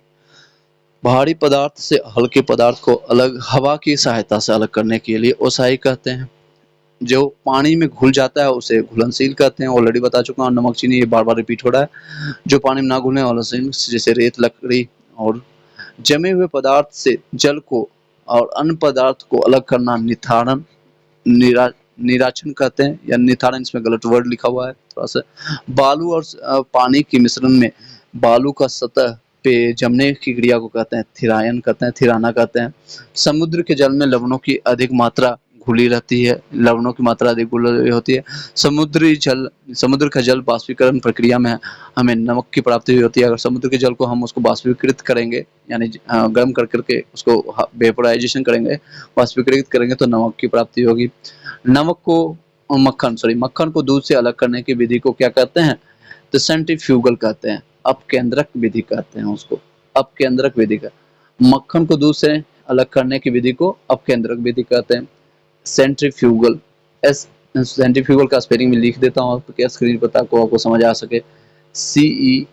भारी पदार्थ से हल्के पदार्थ को अलग हवा की सहायता से अलग करने के लिए ओसाई कहते हैं। जो पानी में घुल जाता है उसे घुलनशील कहते हैं, ऑलरेडी बता चुका हूँ, नमक चीनी, ये बार बार रिपीट हो रहा है। जो पानी में ना घुलने वाला, जैसे रेत, लकड़ी और जमे हुए पदार्थ से जल को और अन्य पदार्थ को अलग करना निथारण, निरा निराचन कहते हैं, या निथारण इसमें गलत वर्ड लिखा हुआ है थोड़ा सा। बालू और पानी के मिश्रण में बालू का सतह पे जमने की क्रिया को कहते हैं थिरायन कहते हैं, थिराना कहते हैं। समुद्र के जल में लवणों की अधिक मात्रा घुली रहती है, लवणों की मात्रा अधिक घुली होती है। समुद्र का जल वाष्पीकरण प्रक्रिया में हमें नमक की प्राप्ति होती है। अगर समुद्र के जल को हम उसको वाष्पीकृत करेंगे, यानी गर्म कर करके उसको वेपोराइजेशन करेंगे, वाष्पीकृत करेंगे, तो नमक की प्राप्ति होगी। नमक को मक्खन को दूध से अलग करने की विधि को क्या कहते हैं? तो सेंट्रीफ्यूगल कहते हैं, अपकेंद्रक विधि कहते हैं उसको, अपकेंद्रक विधि का। मक्खन को दूध से अलग करने की विधि को अपकेंद्रक विधि कहते हैं, सेंट्रीफ्यूगल। एस सेंट्रीफ्यूगल का स्पेलिंग में लिख देता हूँ आपको, क्या स्क्रीन पर, ताकि आपको समझ आ सके। CE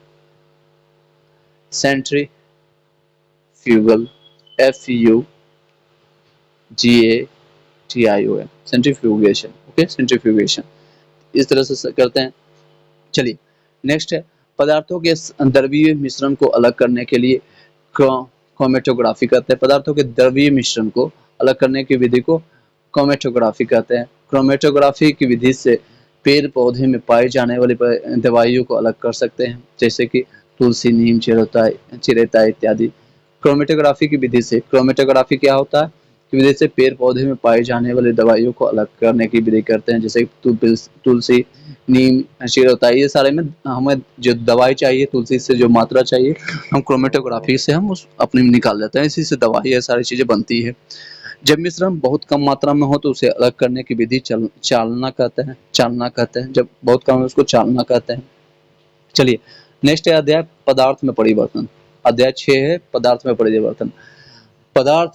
centrifugal, FUGATION, centrifugation. Okay, centrifugation इस तरह से करते हैं। चलिए नेक्स्ट है, पदार्थों के द्रवीय मिश्रण को अलग करने के लिए क्रोमेटोग्राफी कहते हैं। पदार्थों के द्रवीय मिश्रण को अलग करने की विधि को क्रोमेटोग्राफी कहते हैं। क्रोमेटोग्राफी की विधि से पेड़ पौधे में पाई जाने वाली दवाइयों को अलग कर सकते हैं, जैसे कि तुलसी, नीम, चिरेता इत्यादि। क्रोमेटोग्राफी की विधि से, क्रोमेटोग्राफी क्या होता है? की विधि से पेड़ पौधे में पाई जाने वाली दवाइयों को अलग करने की विधि करते हैं, जैसे तुलसी, नीम, चिरेता, ये सारे में हमें जो दवाई चाहिए, तुलसी से जो मात्रा चाहिए, हम क्रोमेटोग्राफी से हम उस अपनी निकाल लेते हैं, इसी से दवाई ये सारी चीजें बनती है। जब मिश्रण बहुत कम मात्रा में हो तो उसे अलग करने की विधि चालना कहते हैं, चालना कहते हैं। जब बहुत कम है उसको चालना कहते हैं। चलिए नेक्स्ट है अध्याय पदार्थ में परिवर्तन। अध्याय 6 है पदार्थ में परिवर्तन। पदार्थ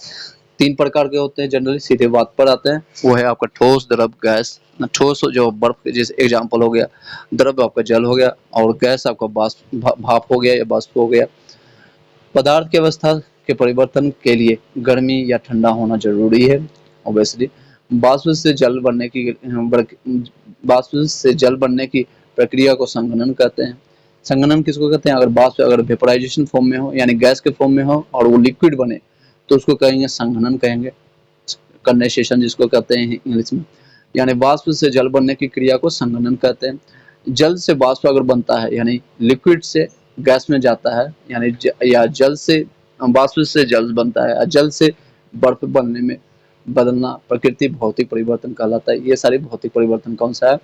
3 प्रकार के होते हैं जनरली, सीधे बात पर आते हैं। वो है आपका ठोस, द्रव, गैस। ठोस जो बर्फ, जैसे एग्जाम्पल हो गया, द्रव आपका जल हो गया, और गैस आपका भाप हो गया या बाष्प हो गया। पदार्थ की अवस्था के परिवर्तन के लिए गर्मी या ठंडा होना जरूरी है। ऑब्वियसली वाष्प से जल बनने की वाष्प से जल बनने की प्रक्रिया को संघनन कहते हैं। संघनन किसको कहते हैं? अगर वाष्प अगर वेपोराइजेशन फॉर्म में हो यानी गैस के फॉर्म में हो और वो लिक्विड बने तो उसको कहेंगे संघनन कहेंगे, कंडेंसेशन जिसको कहते हैं इंग्लिश में। यानी वाष्प से जल बनने की क्रिया को संघनन कहते हैं। जल से वाष्प अगर बनता है यानी लिक्विड से गैस में जाता है यानी या जल से वाष्प से जल बनता है, जल से बर्फ बनने में बदलना प्रकृति भौतिक परिवर्तन कहलाता है। ये सारे भौतिक परिवर्तन कौन सा है?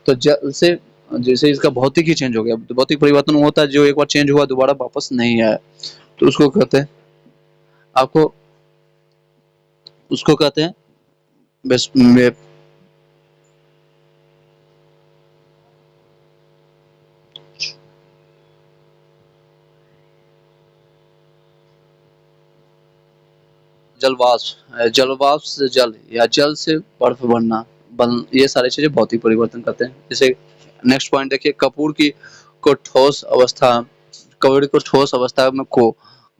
तो जल से जैसे इसका भौतिक ही चेंज हो गया, तो भौतिक परिवर्तन होता है जो एक बार चेंज हुआ दोबारा वापस नहीं आया, तो उसको कहते हैं आपको उसको कहते हैं जलवाष्प से जल या जल से बर्फ बनना ये सारी चीजें भौतिक परिवर्तन करते हैं। जैसे नेक्स्ट पॉइंट देखिए, कपूर को ठोस अवस्था में को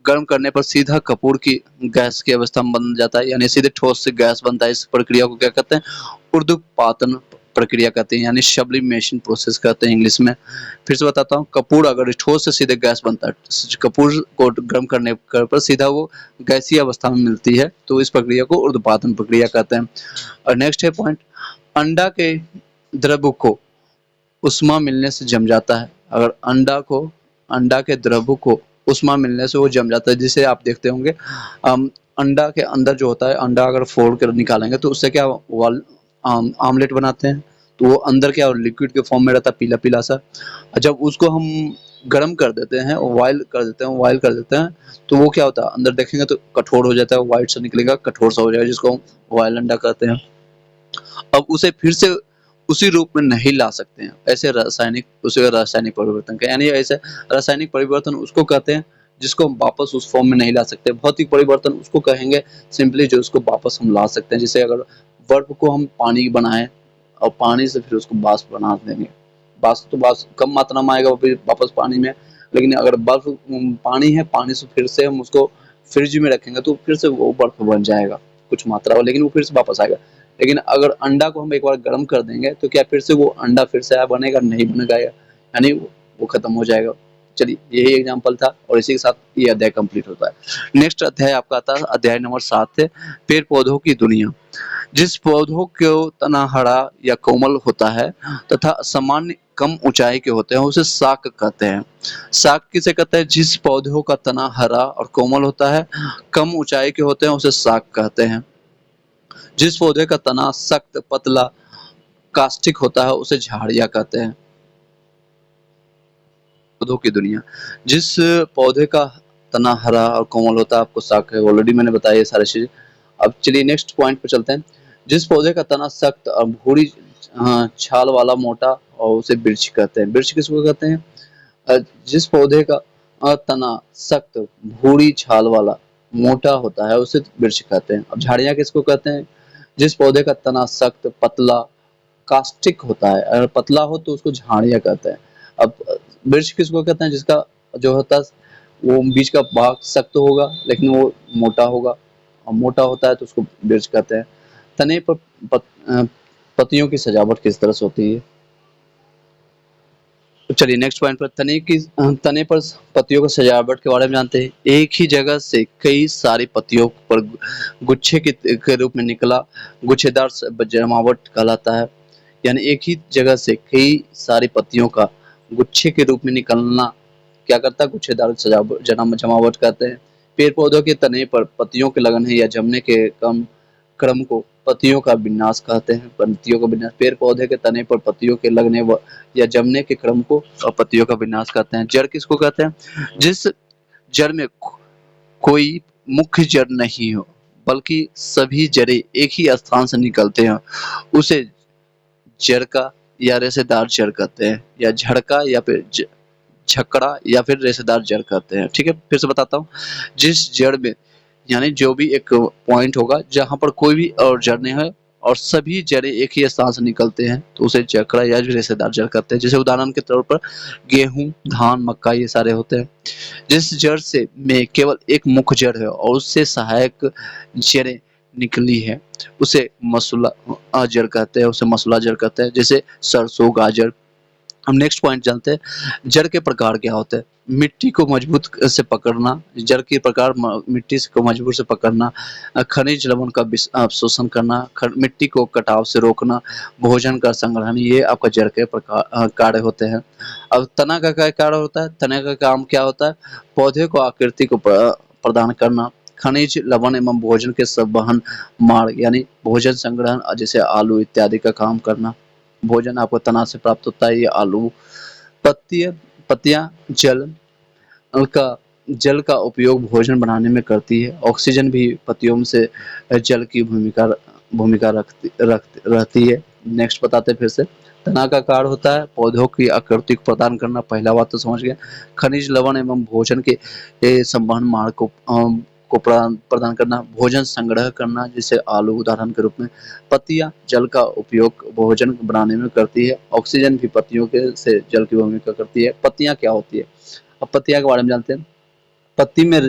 गर्म करने पर सीधा कपूर की गैस की अवस्था में बन जाता है, यानी सीधे ठोस से गैस बनता है। इस प्रक्रिया को क्या कहते हैं? ऊर्ध्वपातन प्रक्रिया कहते हैं, यानी सब्लिमेशन प्रोसेस कहते हैं इंग्लिश में। फिर से बताता हूँ, कपूर अगर ठोस से सीधे गैस बनता है, कपूर को गर्म करने पर सीधा वो गैसीय अवस्था में मिलती है, तो इस प्रक्रिया को ऊर्ध्वपातन प्रक्रिया कहते हैं। और नेक्स्ट है पॉइंट, अंडा के द्रव को उष्मा मिलने से जम जाता है। अगर अंडा के द्रव को उष्मा मिलने से वो जम जाता है, जिसे आप देखते होंगे अंडा के अंदर जो होता है, अंडा अगर फोड़ कर निकालेंगे तो उससे क्या आमलेट बनाते हैं, तो वो अंदर क्या लिक्विड के फॉर्म में रहता है, पीला पीला सा। जब उसको हम गर्म कर देते हैं, बॉयल कर देते हैं, तो वो क्या होता है, अंदर देखेंगे तो कठोर हो जाता है, व्हाइट सा निकलेगा, कठोर सा हो जाएगा, जिसको हम बॉयल अंडा कहते हैं। अब उसे फिर से उसी रूप में नहीं ला सकते हैं, ऐसे रासायनिक परिवर्तन का, यानी ऐसे रासायनिक परिवर्तन उसको कहते हैं जिसको हम वापस उस फॉर्म में नहीं ला सकते। भौतिक परिवर्तन उसको कहेंगे सिंपली जो उसको वापस हम ला सकते हैं। जैसे अगर बर्फ को हम पानी बनाएं और पानी से फिर उसको वाष्प बना देंगे, वाष्प कम मात्रा में आएगा फिर वापस पानी में, लेकिन अगर बर्फ पानी है, पानी से फिर से हम उसको फ्रिज में रखेंगे तो फिर से वो बर्फ बन जाएगा कुछ मात्रा हो, लेकिन वो फिर से वापस आएगा। लेकिन अगर अंडा को हम एक बार गर्म कर देंगे तो क्या फिर से वो अंडा फिर से बनेगा? नहीं बनेगा, यानी वो खत्म हो जाएगा। चलिए, यही एग्जांपल था और इसी के साथ ये अध्याय कंप्लीट होता है। नेक्स्ट अध्याय आपका आता है अध्याय नंबर 7 है, पेड़ पौधों की दुनिया। जिस पौधों को तना हरा या कोमल होता है तथा सामान्य कम ऊंचाई के होते हैं उसे शाक कहते हैं। शाक किसे कहते हैं? जिस पौधों का तना हरा और कोमल होता है, कम ऊंचाई के होते हैं, उसे शाक कहते हैं। जिस पौधे का तना सख्त पतला कास्टिक होता है उसे झाड़ियां कहते हैं। पौधों की दुनिया, जिस पौधे का तना हरा और कोमल होता है आपको शाक है, ऑलरेडी मैंने बताया ये सारी चीजें। अब चलिए नेक्स्ट पॉइंट पर चलते हैं। जिस पौधे का तना सख्त और भूरी छाल वाला मोटा और उसे वृक्ष कहते हैं। वृक्ष किसको कहते हैं? जिस पौधे का तना सख्त भूरी छाल वाला मोटा होता है उसे वृक्ष कहते हैं। अब झाड़ियां किसको कहते हैं? जिस पौधे का तना सख्त पतला कास्टिक होता है, अगर पतला हो तो उसको झाड़ियां कहते हैं। अब वृक्ष किसको कहते हैं? जिसका जो होता है वो बीच का भाग सख्त होगा लेकिन वो मोटा होगा, और मोटा होता है तो उसको वृक्ष कहते हैं। तने पर पत्तियों की सजावट किस तरह से होती है? तो चलिए नेक्स्ट पॉइंट पर, तने पर पत्तियों की सजावट के बारे में जानते हैं। एक ही जगह से कई सारी पत्तियों पर गुच्छे के रूप में निकला गुच्छेदार जमावट कहलाता है। यानी एक ही जगह से कई सारी पत्तियों का गुच्छे के रूप में निकलना क्या करता है? गुच्छेदार जमावट कहते हैं। पेड़ पौधों के तने पर पत्तियों के लगने या जमने के क्रम को पत्तियों का विन्यास कहते हैं। पत्तियों का विन्यास, पेड़ पौधे के तने पर पत्तियों के लगने या जमने के क्रम को पत्तियों का विन्यास कहते हैं। जड़ किसको कहते हैं? जिस जड़ में कोई मुख्य जड़ नहीं हो बल्कि सभी जड़ें एक ही स्थान से निकलते हैं उसे जड़ का या रेशेदार जड़ कहते हैं, या झड़का या फिर झकड़ा या फिर रेशेदार जड़ कहते हैं। ठीक है, फिर से बताता हूँ। जिस जड़ में यानी जो भी एक पॉइंट होगा जहां पर कोई भी और जड़ नहीं है और सभी जड़ें एक ही स्थान से निकलते हैं तो उसे जकड़ा या रेशेदार जड़ कहते हैं। जैसे उदाहरण के तौर पर गेहूं, धान, मक्का ये सारे होते हैं। जिस जड़ से में केवल एक मुख्य जड़ है और उससे सहायक जड़ें निकली है उसे मसूला जड़ कहते हैं, उसे मसूला जड़ कहते हैं। जैसे सरसों, गाजर। हम नेक्स्ट पॉइंट जानते हैं जड़ के प्रकार क्या होते हैं। मिट्टी को मजबूत से पकड़ना, जड़ के प्रकार मिट्टी को मजबूत से पकड़ना, खनिज लवण का अवशोषण करना, मिट्टी को कटाव से रोकना, भोजन का संग्रहण, ये आपका जड़ के प्रकार कार्य होते हैं। अब तना का क्या कार्य होता है? तना का काम क्या होता है? पौधे को आकृति को प्रदान करना, खनिज लवण एवं भोजन के संवहन मार्ग यानी भोजन संग्रहण, जैसे आलू इत्यादि का काम करना। भोजन आपको तना से प्राप्त होता है, ये आलू। पत्तियां का जल का उपयोग भोजन बनाने में करती है। ऑक्सीजन भी पत्तियों से जल की भूमिका रहती है। नेक्स्ट बताते हैं फिर से। तना का कार्य होता है पौधों की आकृति को प्रदान करना, पहला बात तो समझ गए। खनिज लवण एवं भोजन के संवहन मार्ग को प्रदान करना, भोजन संग्रह करना, जैसे आलू उदाहरण के रूप में। पत्तियां जल का उपयोग भोजन बनाने में करती है। ऑक्सीजन भी पत्तियों के से जल की भूमिका करती है। पत्तियां क्या होती है? अब पत्तियां के बारे में जानते हैं। पत्ती में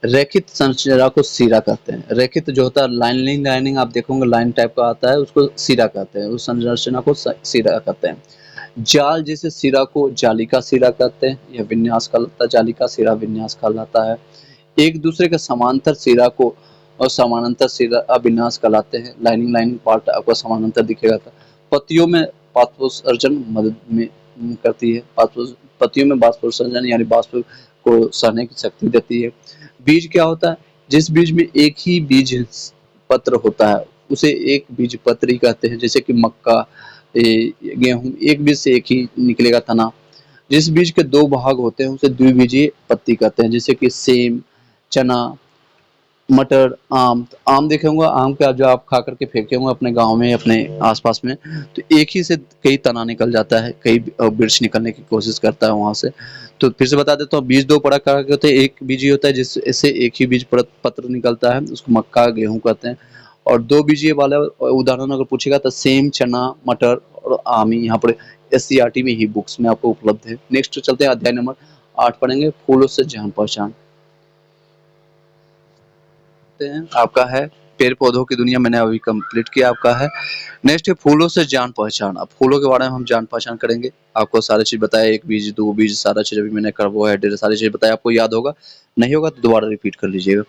रेखित संरचना को सिरा कहते हैं। रेखित जो होता है लाइनिंग लाइनिंग आप देखोगे लाइन टाइप का आता है, उसको सिरा कहते हैं। उस संरचना को सिरा कहते हैं। जाल जैसे सिरा को जालिका सिरा कहते हैं। यह विन्यास कहलाता है, जालिका सिरा विन्यास कहलाता है। एक दूसरे के समांतर सिरा को और समानांतर सिरा अविन्यास कहलाते हैं। लाइनिंग लाइनिंग पार्ट आपको समानांतर दिखेगा। पत्तियों में बाष्पोत्सर्जन मदद में करती है। पत्तियों में बाष्पोत्सर्जन यानी बाष्प को सहने की शक्ति देती है। बीज क्या होता है? जिस बीज में एक ही बीज पत्र होता है उसे एक बीज पत्री कहते हैं। जैसे कि मक्का, गेहूं, एक बीज से एक ही निकलेगा तना। जिस बीज के दो भाग होते हैं उसे द्विबीजीय पत्ती कहते हैं। जैसे कि सेम, चना, मटर, आम। तो आम देखे होंगे, आम का जो आप खा करके फेंके होंगे अपने गांव में, अपने आसपास में, तो एक ही से कई तना निकल जाता है, कई वृक्ष निकलने की कोशिश करता है वहां से। तो फिर से बता देता हूँ, बीज दो प्रकार के होते हैं। एक बीजी होता है जिससे एक ही बीज पत्र निकलता है, उसको मक्का, गेहूं कहते हैं। और दो बीजीय वाला उदाहरण अगर पूछेगा तो सेम, चना, मटर और आम ही यहाँ पर एससीईआरटी में ही बुक्स में आपको उपलब्ध है। नेक्स्ट चलते हैं, अध्याय नंबर 8 पढ़ेंगे, फूलों से जान पहचान। आपका है पेड़ पौधों की दुनिया, मैंने अभी कंप्लीट किया, आपका है। नेक्स्ट है फूलों से जान पहचान। अब फूलों के बारे में हम जान पहचान करेंगे। आपको सारी चीज बताया, एक बीज, दो बीज, सारा चीज अभी मैंने कार्बोहाइड्रेट सारी चीज बताया, आपको याद होगा। नहीं होगा तो दोबारा रिपीट कर लीजिएगा।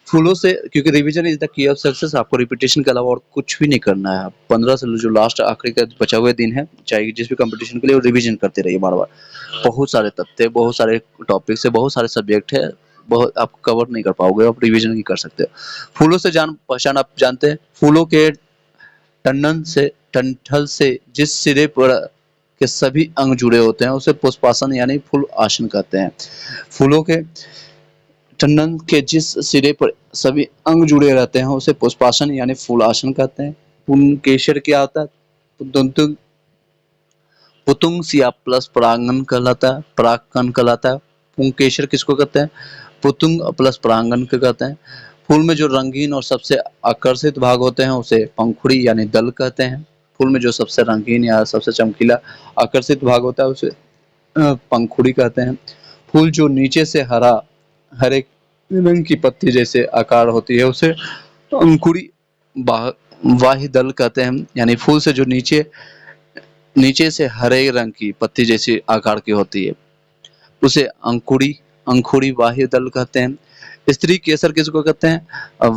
फूलों से, क्योंकि revision is the key of success, आपको रिपीटेशन के अलावा और कुछ भी नहीं करना है। 15 से जो लास्ट आखिरी का बचा हुए दिन है, चाहे जिस भी कंपटीशन के लिए, वो रिवीजन करते रहिए बार बार। बहुत सारे तथ्य, बहुत सारे टॉपिक्स है, बहुत सारे सब्जेक्ट है, बहुत आप कवर नहीं कर पाओगे, आप रिवीजन ही कर सकते हो। फूलों से जान पहचान आप जानते हैं। फूलों के डंठल से जिस सिरे पर के सभी अंग जुड़े होते हैं उसे पुष्पासन यानी फूल आसन कहते हैं। फूलों के टंडन के जिस सिरे पर सभी अंग जुड़े रहते हैं उसे पुष्पासन यानी फूल आसन कहते हैं। पुंकेसर क्या होता है? पुतुंग पुतुंग प्लस परागन कहलाता है, परागकण कहलाता है। पुंकेसर किसको कहते हैं? पुतुंग प्लस परागन को कहते हैं। फूल में जो रंगीन और सबसे आकर्षित भाग होते हैं उसे पंखुड़ी यानी दल कहते हैं। फूल में जो सबसे रंगीन या सबसे चमकीला आकर्षित भाग होता है उसे पंखुड़ी कहते हैं। फूल जो नीचे से हरे रंग की पत्ती जैसे आकार होती है उसे अंकुरी वाही दल कहते हैं। यानी फूल से जो नीचे से हरे रंग की पत्ती जैसी आकार की होती है उसे अंकुरी वाही दल कहते हैं। स्त्री केसर किसको कहते हैं?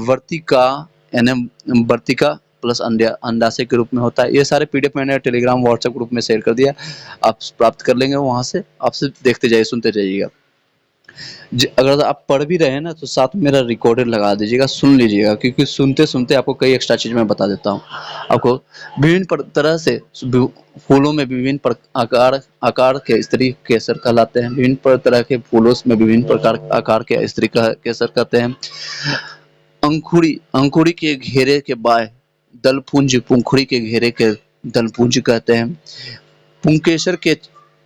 वर्तिका यानी वर्तिका प्लस अंडाशय के रूप में होता है। ये सारे पीडीएफ मैंने टेलीग्राम व्हाट्सएप ग्रुप में शेयर कर दिया, आप प्राप्त कर लेंगे वहां से। आपसे देखते जाइए, सुनते जाइएगा। अगर आप पढ़ भी रहे हैं ना तो साथ में मेरा रिकॉर्डेड लगा दीजिएगा, सुन लीजिएगा, क्योंकि सुनते सुनते आपको कई एक्स्ट्रा चीज मैं बता देता हूँ। आपको विभिन्न तरह से फूलों में विभिन्न आकार के स्त्री केसर कहलाते हैं। विभिन्न तरह के फूलों में विभिन्न प्रकार आकार के स्त्री केसर कहते हैं। अंकुरी के घेरे के बाय दलपुंज पुंखुड़ी के घेरे के दलपुंज कहते हैं। पुंकेसर के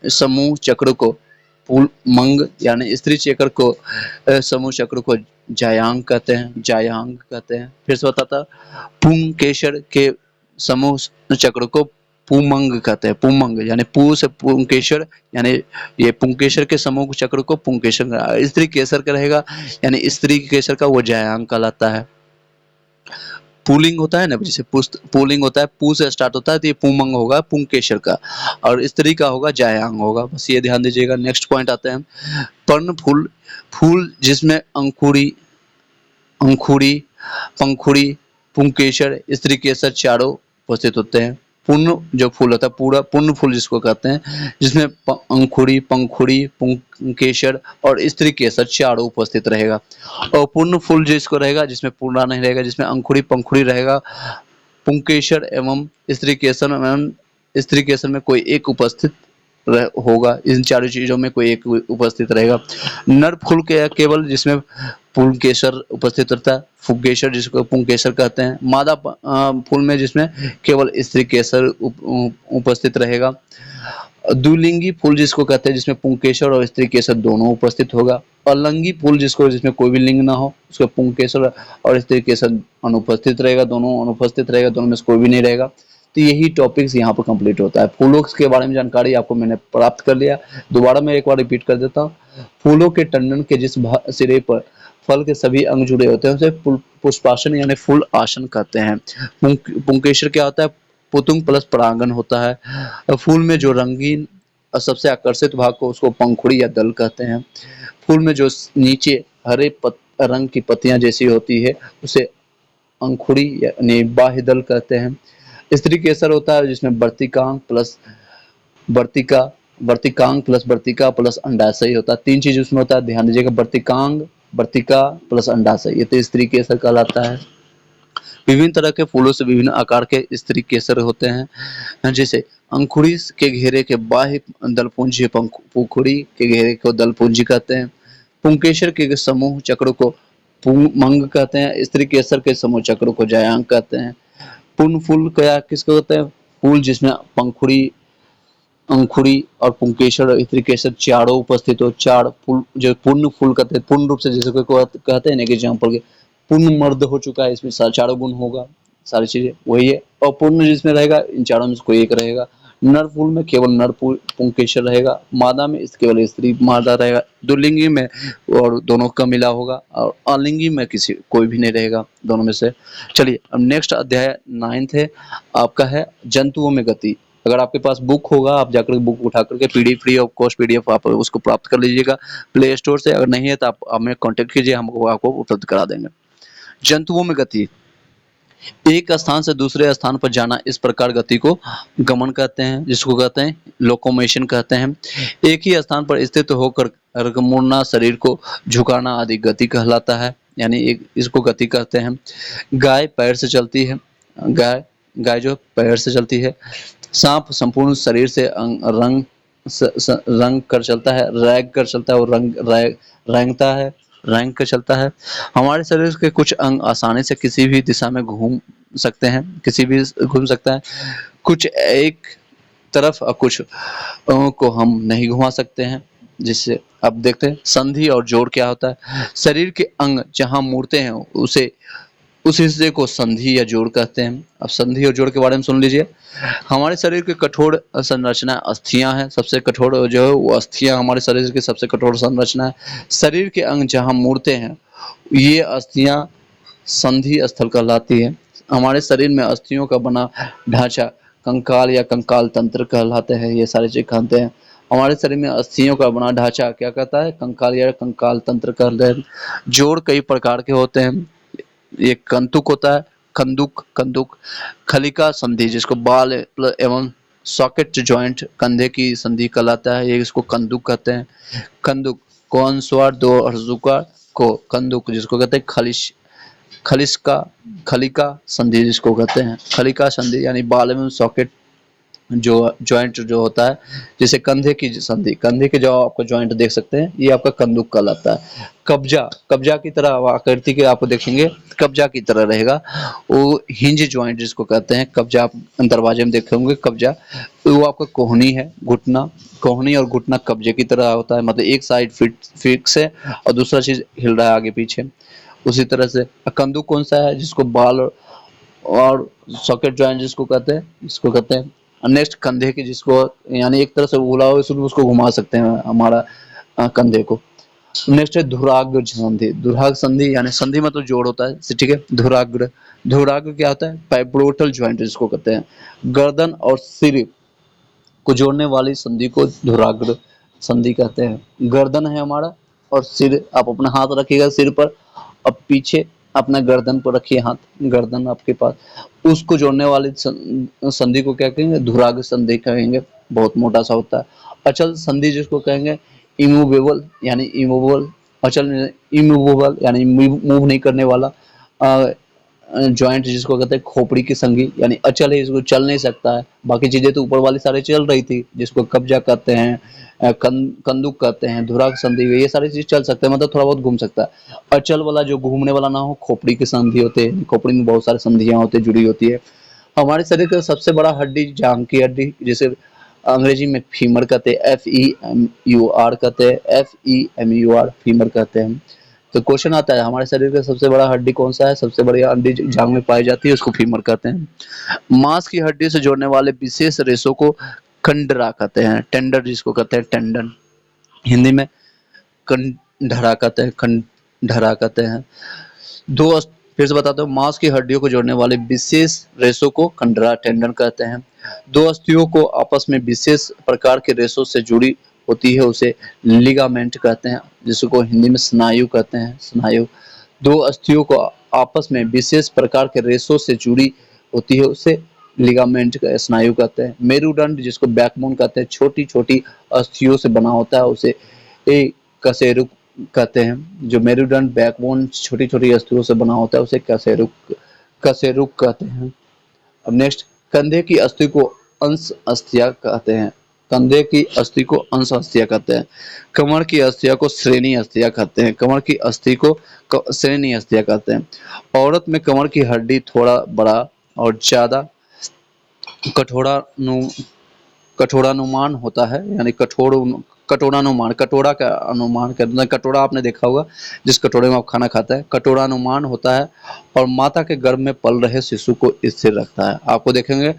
समूह चक्र को मंग यानी स्त्री चक्र को समूह चक्र को जायांग कहते हैं, जायांग कहते हैं। फिर से बताता हूँ, पुंकेसर के समूह चक्र को पुमंग कहते हैं, पुमंग यानी पू से पुंकेसर, यानी ये पुंकेसर के समूह चक्र को पुंकेसर। स्त्री केसर का रहेगा, यानी स्त्री केसर का वो जायांग कहलाता है। पुलिंग होता है ना, जैसे पुलिंग होता है, पू से स्टार्ट होता है, तो ये पुमंग होगा पुंकेसर का, और स्त्री का होगा जायांग होगा। बस ये ध्यान दीजिएगा। नेक्स्ट पॉइंट आते हैं, पर्ण फूल, फूल जिसमें अंकुरी, अंकुरी, पंखुड़ी, पुंकेसर, स्त्री केसर चारों उपस्थित होते हैं। पूर्ण जो फूल होता है, पूरा पूर्ण फूल जिसको कहते हैं, जिसमें अंकुरी, पंखुड़ी, पुंकेसर और स्त्री केसर चारों उपस्थित रहेगा। और पूर्ण फूल जिसको रहेगा, जिसमें पूर्णा नहीं रहेगा, जिसमें अंकुरी पंखुड़ी रहेगा, पुंकेसर एवं स्त्री केसर एवं स्त्री केसर में कोई एक उपस्थित होगा। इन चारों चीजों में कोई एक उपस्थित रहेगा। नर फूल के केवल जिसमें पुंकेसर उपस्थित रहता है, पुंकेसर जिसको पुंकेसर कहते हैं। मादा फूल में जिसमें केवल स्त्री केसर उपस्थित रहेगा। द्विलिंगी फूल जिसको कहते हैं, जिसमें पुंकेसर और स्त्री केसर दोनों उपस्थित होगा। अलंगी फूल जिसको, जिसमें कोई भी लिंग ना हो, उसको पुंकेसर और स्त्री केसर अनुपस्थित रहेगा, दोनों अनुपस्थित रहेगा, दोनों में से कोई भी नहीं रहेगा। तो यही टॉपिक्स यहाँ पर कंप्लीट होता है। फूलों के बारे में जानकारी आपको मैंने प्राप्त कर लिया। दोबारा मैं एक बार रिपीट कर देता हूँ। फूलों के टंडन के जिस सिरे पर फल के सभी अंग जुड़े होते हैं, उसे पुष्पासन यानी फूल आसन कहते हैं। पुंकेसर क्या होता है, पुतुंग प्लस परागन होता है। फूल में जो रंगीन और सबसे आकर्षित भाग को उसको पंखुड़ी या दल कहते हैं। फूल में जो नीचे हरे रंग की पत्तियां जैसी होती है, उसे अंकुड़ी यानी बाह्य दल कहते हैं। स्त्री केसर होता है जिसमें वर्तिकांग प्लस वर्तिका, वर्तिकांग प्लस वर्तिका प्लस अंडाशय होता है। तीन चीज उसमें होता है, ध्यान दीजिएगा। वर्तिकांग, वर्तिका प्लस अंडाशय, ये तो स्त्री केसर कहलाता है। विभिन्न तरह के फूलों से विभिन्न आकार के स्त्री केसर होते हैं, जैसे अंकुड़ी के घेरे के बाह्य दलपुंजी पंखुड़ी के घेरे को दलपुंजी कहते हैं। पुंकेसर के समूह चक्र को पुंमंग कहते हैं। स्त्री केसर के समूह चक्र को जायांग कहते हैं। पूर्ण फूल क्या किसको कहते हैं, फूल जिसमें पंखुड़ी, अंकुड़ी और पुंकेसर और स्त्री केसर चारों उपस्थित हो। चार फूल जो पूर्ण फूल कहते हैं, पूर्ण रूप से जैसे कोई कहते हैं ना कि एग्जाम्पल के पूर्ण मर्द हो चुका है, इसमें चारों गुण होगा, सारी चीजें वही है। और पूर्ण जिसमें रहेगा, इन चारों में से कोई एक रहेगा। नर फूल में केवल नर पुंकेसर रहेगा। मादा में केवल स्त्री मादा रहेगा। दुलिंगी में और दोनों का मिला होगा, और अलिंगी में किसी कोई भी नहीं रहेगा दोनों में से। चलिए अब नेक्स्ट अध्याय 9th है आपका, है जंतुओं में गति। अगर आपके पास बुक होगा, आप जाकर बुक उठा करके PDF, free of cost PDF आप उसको प्राप्त कर लीजिएगा प्ले स्टोर से। अगर नहीं है तो आप हमें कांटेक्ट कीजिए, हम आपको उपलब्ध करा देंगे। जंतुओं में गति, एक स्थान से दूसरे स्थान पर जाना, इस प्रकार गति को गमन कहते हैं, जिसको कहते हैं लोकोमोशन कहते हैं। एक ही स्थान पर स्थित होकर मुड़ना, शरीर को झुकाना आदि गति कहलाता है, यानी एक इसको गति कहते हैं। गाय पैर से चलती है, गाय गाय जो पैर से चलती है। सांप संपूर्ण शरीर से रंग कर चलता है, रैग कर चलता है, और रेंगता है, रैंक कर चलता है। हमारे शरीर के कुछ अंग आसानी से किसी भी दिशा में घूम सकते हैं, किसी भी घूम सकता है। कुछ एक तरफ और कुछ अंगों को हम नहीं घुमा सकते हैं। जिससे अब देखते हैं संधि और जोड़ क्या होता है। शरीर के अंग जहां मुड़ते हैं उसे उस हिस्से को संधि या जोड़ कहते हैं। अब संधि और जोड़ के बारे में सुन लीजिए। हमारे शरीर की कठोर संरचना अस्थियां हैं, सबसे कठोर जो है वो अस्थियां हमारे शरीर की सबसे कठोर संरचना है। शरीर के अंग जहां मुड़ते हैं ये अस्थियां संधि स्थल कहलाती है। हमारे शरीर में अस्थियों का बना ढांचा कंकाल या कंकाल तंत्र कहलाते हैं। ये सारी चीज कहते हैं। हमारे शरीर में अस्थियों का बना ढांचा क्या कहता है, कंकाल या कंकाल तंत्र कहते हैं। जोड़ कई प्रकार के होते हैं। एक कंतुक होता है, कंदुक, खलिका संधि जिसको बाल एवं सॉकेट जॉइंट कंधे की संधि कहलाता है, ये इसको कंदुक कहते हैं। कंदुक को अनुस्वार दो हर्जुका को कंदुक जिसको कहते हैं। खलिका संधि जिसको कहते हैं। खलिका संधि यानी बाल एवं सॉकेट जो जॉइंट जो होता है, जैसे कंधे की संधि, कंधे के जो आपको जॉइंट देख सकते हैं, ये आपका कंदुक कहलाता है। कब्जा की तरह आकृति के आपको देखेंगे, कब्जा की तरह रहेगा। वो हिंज जॉइंट जिसको कहते हैं, कब्जा आप दरवाजे में देखे होंगे कब्जा, वो आपका कोहनी है, घुटना, कोहनी और घुटना कब्जे की तरह होता है, मतलब एक साइड फिक्स है और दूसरा चीज हिल रहा है आगे पीछे। उसी तरह से कंदुक कौन सा है, जिसको बाल और सॉकेट जॉइंट जिसको कहते हैं। नेक्स्ट कंधे की, जिसको यानी एक तरह से बोला हो इसलिए उसको घुमा सकते हैं हमारा कंधे को। नेक्स्ट है धुराग्र संधि। धुराग्र संधि यानी संधि मतलब जोड़ होता है, ठीक है। धुराग्र, धुराग्र क्या होता है, पाइब्रोटल ज्वाइंट जिसको कहते हैं। गर्दन और सिर को जोड़ने वाली संधि को धुराग्र संधि कहते हैं। गर्दन है हमारा और सिर, आप अपना हाथ रखिएगा सिर पर, अब पीछे अपना गर्दन पर रखिए हाथ, गर्दन आपके पास, उसको जोड़ने वाली संधि को क्या कहेंगे, धुराग्र संधि कहेंगे। बहुत मोटा सा होता है। अचल संधि जिसको कहेंगे, इमूवेबल यानी इमूवेबल, अचल इमूवेबल यानी मूव नहीं करने वाला जॉइंट जिसको कहते हैं खोपड़ी की संधि, यानी अचल है, इसको चल नहीं सकता है। बाकी चीजें तो ऊपर वाली सारी चल रही थी, जिसको कब्जा कहते हैं, कंदुक कहते हैं, धुराग्र संधि, ये सारी चीज चल सकते हैं, मतलब थोड़ा बहुत घूम सकता है। अचल वाला जो घूमने वाला ना हो, खोपड़ी की संधि होते हैं। खोपड़ी में बहुत सारी संधियां होती है, जुड़ी होती है। हमारे शरीर का सबसे बड़ा हड्डी जांघ की हड्डी, जिसे अंग्रेजी में फीमर कहते हैं, FEMUR कहते हैं, FEMUR फीमर कहते हैं। तो क्वेश्चन आता है, हमारे शरीर का सबसे बड़ा हड्डी कौन सा है, सबसे बड़ी हड्डी जांघ में पाई जाती है, उसको फीमर कहते हैं। मांस की हड्डी से जोड़ने वाले विशेष रेशों को कंडरा कहते हैं। टेंडर जिसको कहते हैं, टेंडन हिंदी में कंडरा कहते हैं, कंडरा कहते हैं। दो फिर से बताता हूँ, मांस की हड्डियों को जोड़ने वाले विशेष रेशों को कंडरा टेंडन कहते हैं। दो अस्थियों को आपस में विशेष प्रकार के रेशों से जुड़ी होती है, उसे लिगामेंट कहते हैं, जिसको हिंदी में स्नायु कहते हैं, स्नायु। दो अस्थियों को आपस में विशेष प्रकार के रेशों से जुड़ी होती है, उसे लिगामेंट का स्नायु कहते हैं। मेरुदंड जिसको बैकबोन कहते हैं, छोटी छोटी अस्थियों से बना होता है, उसे एक कशेरुक कहते हैं। जो मेरुदंड बैकबोन छोटी छोटी अस्थियों से बना होता है, उसे कशेरुक कहते हैं। अब नेक्स्ट, कंधे की अस्थि को अंश अस्थिया कहते हैं। कंधे की अस्थि को अंश अस्थिया कहते हैं। कमर की अस्थिया को श्रेणी अस्थिया कहते हैं। कमर की अस्थि को श्रेणी अस्थिया कहते हैं। औरत में कमर की हड्डी थोड़ा बड़ा और ज्यादा कठोरा कठोरानुमान होता है, यानी कटोरानुमान, कटोरा का अनुमान करना, मतलब कटोरा आपने देखा होगा जिस कटोरे में आप खाना खाते हैं, कटोरानुमान होता है और माता के गर्भ में पल रहे शिशु को स्थिर रखता है। आपको देखेंगे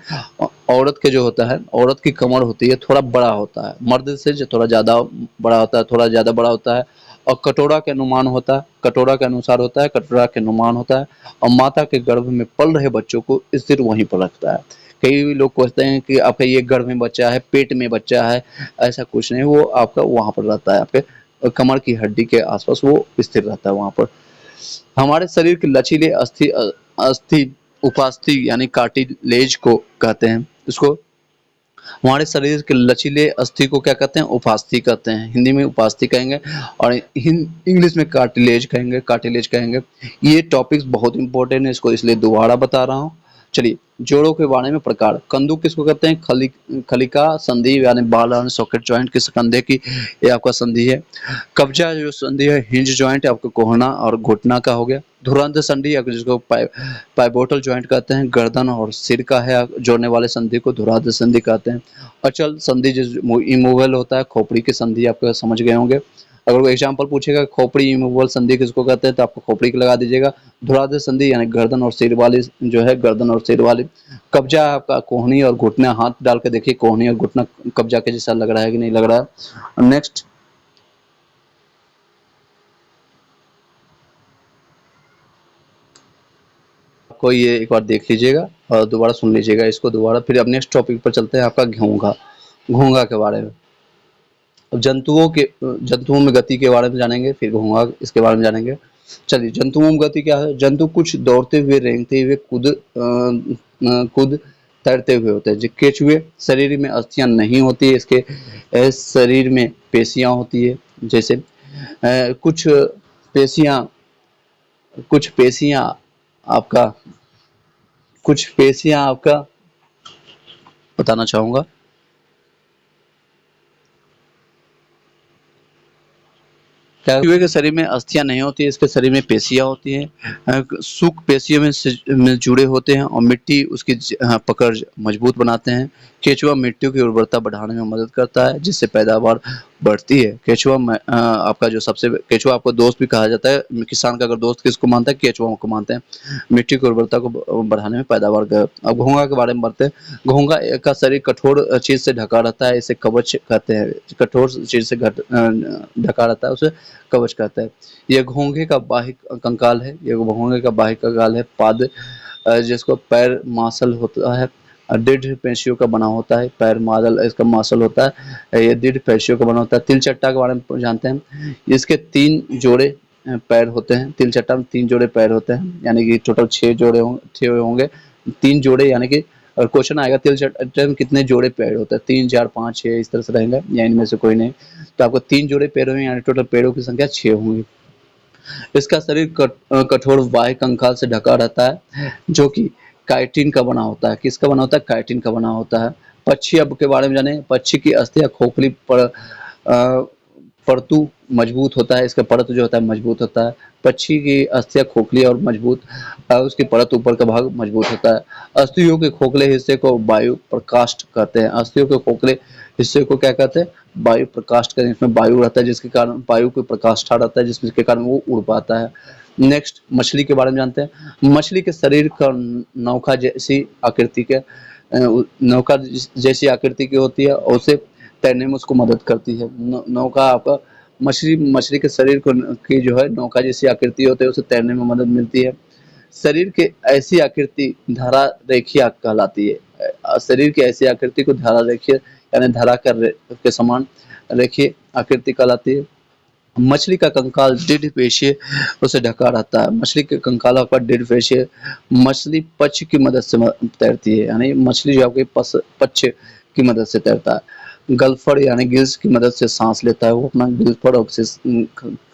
औरत के जो होता है, औरत की कमर होती है थोड़ा बड़ा होता है, मर्द से जो थोड़ा ज्यादा बड़ा होता है, थोड़ा ज्यादा बड़ा होता है। और कटोरा के अनुमान होता है, कटोरा के अनुसार होता है, कटोरा के अनुमान होता है, और माता के गर्भ में पल रहे बच्चों को स्थिर वहीं पर रखता है। कई लोग कहते हैं कि आपका ये गर्भ में बच्चा है, पेट में बच्चा है, ऐसा कुछ नहीं, वो आपका वहां पर रहता है, आपके कमर की हड्डी के आसपास वो स्थिर रहता है वहां पर। हमारे शरीर के लचीले अस्थि अस्थि उपास्थि यानी कार्टिलेज को कहते हैं। इसको हमारे शरीर के लचीले अस्थि को क्या कहते हैं, उपास्थि कहते हैं। हिंदी में उपास्थि कहेंगे और इंग्लिश में कार्टिलेज कहेंगे, कार्टिलेज कहेंगे। ये टॉपिक्स बहुत इंपॉर्टेंट है, इसको इसलिए दोबारा बता रहा हूँ। चलिए, जोड़ों के बारे में प्रकार। कंदुक किसको कहते हैं, खलिका संधि यानी बाल और सॉकेट जॉइंट किस कंधे की, ये आपका संधि है। कब्जा जो संधि है, हिंज जॉइंट आपका कोहना और घुटना का हो गया। धुरंध संधि जिसको पाइवोटल जॉइंट कहते हैं, गर्दन और सिर का है जोड़ने वाले संधि को धुराध संधि कहते हैं। अचल संधि जो इमूवेबल होता है, खोपड़ी की संधि आपको समझ गए होंगे। अगर कोई एग्जाम्पल पूछेगा खोपड़ी इमूवेबल संधि किसको कहते हैं, तो आपको खोपड़ी की लगा दीजिएगा। धुराध संधि यानी गर्दन और सिर वाली, जो है गर्दन और सिर वाली। कब्जा आपका कोहनी और घुटना, हाथ डाल के देखिए कोहनी और घुटना कब्जा के जैसा लग रहा है कि नहीं लग रहा है। नेक्स्ट, आपको ये एक बार देख लीजिएगा और दोबारा सुन लीजिएगा इसको दोबारा, फिर अब नेक्स्ट टॉपिक पर चलते हैं, आपका घोंघा। घोंघा के बारे में, अब जंतुओं में गति के बारे में जानेंगे, फिर घोंघा इसके बारे में जानेंगे। चलिए, जंतुओं में गति क्या है। जंतु कुछ दौड़ते हुए, रेंगते हुए, कूद तैरते हुए होते हैं। जो केचुए, शरीर में अस्थियां नहीं होती है इसके, शरीर में पेशियां होती है। जैसे कुछ पेशियां कुछ पेशियां आपका कुछ पेशियां आपका बताना चाहूंगा। केचुए के शरीर में अस्थियां नहीं होती है, इसके शरीर में पेशियां होती हैं। सूख पेशियों में जुड़े होते हैं और मिट्टी उसकी पकड़ मजबूत बनाते हैं। केचुआ मिट्टी की उर्वरता बढ़ाने में मदद करता है, जिससे पैदावार बढ़ती है। केचुआ में आपका जो सबसे केचुआ आपको दोस्त भी कहा जाता है। किसान का अगर दोस्त किसको मानता है? केचुआ को मानते हैं। मिट्टी की उर्वरता को बढ़ाने में पैदावार का। अब घोंघा के बारे में बढ़ते हैं। घोंघा का शरीर कठोर चीज से ढका रहता है, इसे कवच कहते हैं। कठोर चीज से ढका रहता है, उसे कवच कहते हैं। ये घोंघे का बाह्य कंकाल है। ये घोंघे का बाह्य कंकाल है। पाद जिसको पैर मांसल होता है, दृढ़ पेशियों का बना होता है। पैर मादल इसका मांसल होता है, ये दृढ़ पेशियों का बना होता है। तिलचट्टा के बारे में जानते हैं। इसके 3 जोड़े पैर होते हैं। तिलचट्टा में 3 जोड़े पैर होते हैं, यानी कि टोटल 6 जोड़े होंगे। 3 जोड़े यानी कि क्वेश्चन आएगा तिलचट्टा में कितने जोड़े पैर होते हैं? 3, 4, 5, 6 इस तरह से रहेंगे, या इनमें से कोई नहीं। तो आपको 3 जोड़े पैर होंगे, यानी टोटल पैरों की संख्या 6 होंगी। इसका शरीर कठोर बाह्य कंकाल से ढका रहता है, जो कि काइटिन का बना होता है। किसका बना होता है? काइटिन का बना होता है। पक्षी अब के बारे में जाने। पक्षी की अस्थियां खोखली परतु मजबूत होता है। इसका परत जो होता है मजबूत होता है। पक्षी की अस्थियां खोखली और मजबूत, उसकी परत ऊपर का भाग मजबूत होता है। अस्थियों के खोखले हिस्से को वायु प्रकाष्ठ कहते हैं। अस्थियों के खोखले हिस्से को क्या कहते हैं? वायु प्रकाष्ठ कहते हैं। इसमें वायु रहता है, जिसके कारण वायु को प्रकाष्ठा रहता है, जिसके कारण वो उड़ पाता है। नेक्स्ट, मछली के बारे में जानते हैं। मछली के शरीर का नौका जैसी आकृति के नौका जैसी आकृति की होती है, और उसे तैरने में उसको मदद करती है। नौका आपका मछली के शरीर को की जो है नौका जैसी आकृति होती है, उसे तैरने में मदद मिलती है। शरीर के ऐसी आकृति धारा रेखीय कहलाती है। शरीर की ऐसी आकृति को धारा रेखीय यानी धारा के समान रेखीय आकृति कहलाती है। मछली का कंकाल दृढ़ पेशीय उसे ढका रहता है। मछली के कंकाल पर दृढ़ पेशीय। मछली पक्ष की मदद से तैरती है, यानी मछली जो आपके पक्ष की मदद से तैरता है। गल्फर यानी गिल्स की मदद से सांस लेता है। वो अपना गिल्फर से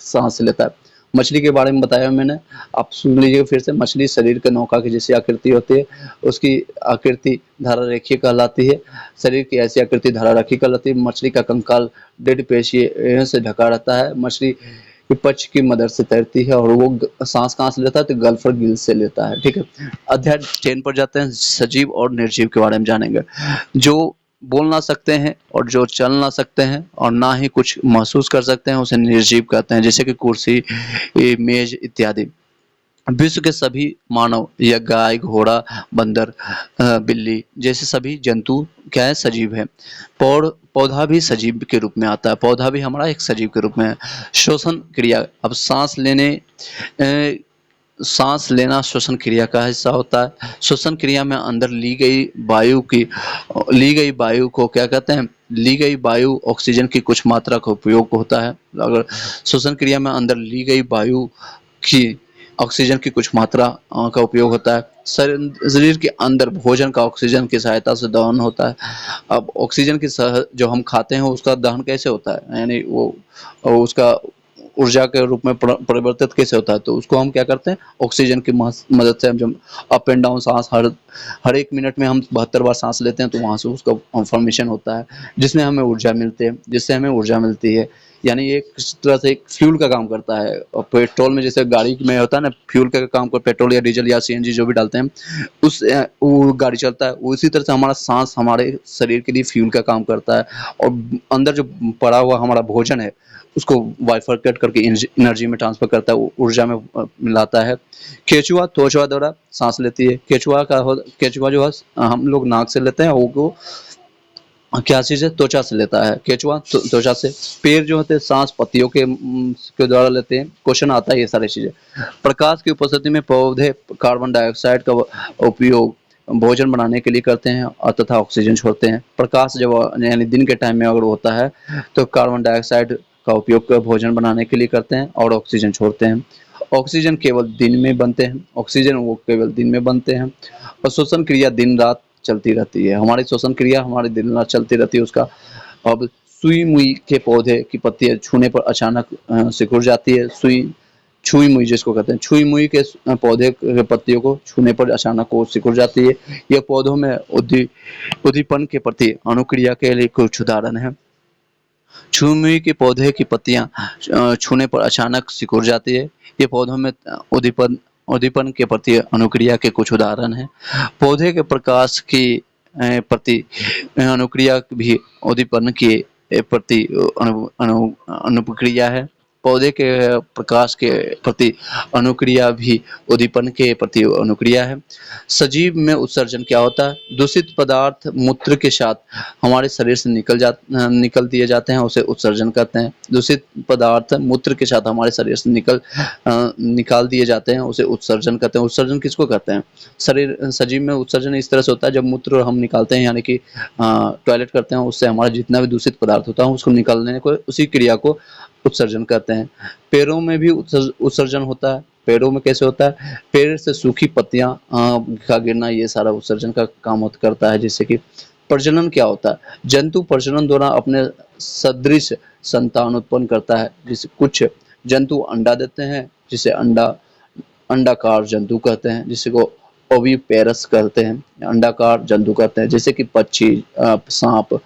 सांस लेता है। मछली के बारे में बताया मैंने, आप सुन लीजिए फिर से। मछली शरीर के नौका की जैसी आकृति होती है, उसकी आकृति धारा रेखीय कहलाती है। शरीर की ऐसी आकृति धारा रेखीय कहलाती है। मछली का कंकाल दृढ़ पेशीय से ढका रहता है। मछली पक्ष की मदद से तैरती है, और वो सांस कहाँ से लेता है? तो गल्फर गिल से लेता है। ठीक है, अध्याय 10 पर जाते हैं। सजीव और निर्जीव के बारे में जानेंगे। जो बोल ना सकते हैं और जो चल ना सकते हैं और ना ही कुछ महसूस कर सकते हैं, उसे निर्जीव कहते हैं। जैसे कि कुर्सी, मेज इत्यादि। विश्व के सभी मानव या गाय, घोड़ा, बंदर, बिल्ली जैसे सभी जंतु क्या है? सजीव है। पौधा भी सजीव के रूप में आता है। पौधा भी हमारा एक सजीव के रूप में है। श्वसन क्रिया, अब सांस लेना श्वसन क्रिया का हिस्सा होता है। श्वसन क्रिया में अंदर ली गई वायु को क्या कहते हैं? ली गई वायु ऑक्सीजन की कुछ मात्रा का उपयोग होता है। अगर श्वसन क्रिया में अंदर ली गई वायु की ऑक्सीजन की कुछ मात्रा का उपयोग होता है। शरीर के अंदर भोजन का ऑक्सीजन की सहायता से दहन होता है। अब ऑक्सीजन की जो हम खाते हैं उसका दहन कैसे होता है? यानी वो उसका ऊर्जा के रूप में परिवर्तित कैसे होता है? तो उसको हम क्या करते हैं? ऑक्सीजन की मदद से हम जब अप एंड डाउन सांस हर 1 मिनट में हम 72 बार सांस लेते हैं, तो वहाँ से उसका फॉर्मेशन होता है, जिससे हमें ऊर्जा मिलती है। यानी एक तरह से एक फ्यूल का काम करता है। और पेट्रोल में जैसे गाड़ी में होता है ना, फ्यूल का काम कर, पेट्रोल या डीजल या सीएनजी जो भी डालते हैं, उस वो गाड़ी चलता है। उसी तरह से हमारा सांस हमारे शरीर के लिए फ्यूल का काम करता है, और अंदर जो पड़ा हुआ हमारा भोजन है उसको बाइफरकेट करके एनर्जी में ट्रांसफर करता है, ऊर्जा में मिलाता है। केचुआ त्वचा द्वारा सांस लेती है। केचुआ जो है हम लोग नाक से लेते हैं, वो क्या चीज है? त्वचा से लेता है। केचुआ त्वचा से। पेड़ जो होते हैं सांस पत्तियों के द्वारा लेते हैं। क्वेश्चन आता है ये सारी चीजें। प्रकाश की उपस्थिति में पौधे कार्बन डाइऑक्साइड का उपयोग भोजन बनाने के लिए करते हैं, और तथा ऑक्सीजन छोड़ते हैं। प्रकाश जब यानी दिन के टाइम में अगर होता है, तो कार्बन डाइऑक्साइड का उपयोग भोजन बनाने के लिए करते हैं और ऑक्सीजन छोड़ते हैं। ऑक्सीजन केवल दिन में बनते हैं। और श्वसन क्रिया दिन रात चलती रहती है। हमारी श्वसन क्रिया हमारे दिन रात चलती रहती है उसका। अब सुई मुई के पौधे की पत्तियां छूने पर अचानक सिकुड़ जाती है। छुई मुई जिसको कहते हैं, छुई मुई के पौधे के पत्तियों को छूने पर अचानक वो सिकुड़ जाती है। यह पौधों में उद्दीपन के प्रति अनुक्रिया के लिए कुछ उदाहरण है। छुई मुई के पौधे की पत्तियां छूने पर अचानक सिकुड़ जाती है। ये पौधों में उद्दीपन के प्रति अनुक्रिया के कुछ उदाहरण हैं। पौधे के प्रकाश की प्रति अनुक्रिया भी उद्दीपन की प्रति अनुक्रिया है। पौधे के प्रकाश के प्रति अनुक्रिया भी उद्दीपन के प्रति अनुक्रिया है। सजीव में उत्सर्जन क्या होता है? दूषित पदार्थ मूत्र के साथ हमारे शरीर से निकल दिए जाते हैं, उसे उत्सर्जन कहते हैं। दूषित पदार्थ मूत्र के साथ हमारे शरीर से निकाल दिए जाते हैं, उसे उत्सर्जन कहते हैं। उत्सर्जन किसको कहते हैं? सजीव में उत्सर्जन इस तरह से होता है, जब मूत्र हम निकालते हैं यानी कि टॉयलेट करते हैं, उससे हमारा जितना भी दूषित पदार्थ होता है उसको निकालने को, उसी क्रिया को उत्सर्जन कहते हैं। पेड़ों में भी उत्सर्जन होता है। पेड़ों में कैसे होता है? पेड़ से सूखी पत्तियां का गिरना, ये सारा उत्सर्जन का काम करता है। जैसे कि प्रजनन क्या होता है? जंतु प्रजनन द्वारा अपने सदृश संतान उत्पन्न करता है। जिसे कुछ जंतु अंडा देते हैं, जिसे अंडाकार जंतु कहते हैं, जिसे को ओविपेरस कहते हैं, अंडाकार जंतु कहते हैं, जैसे कि पक्षी, सांप।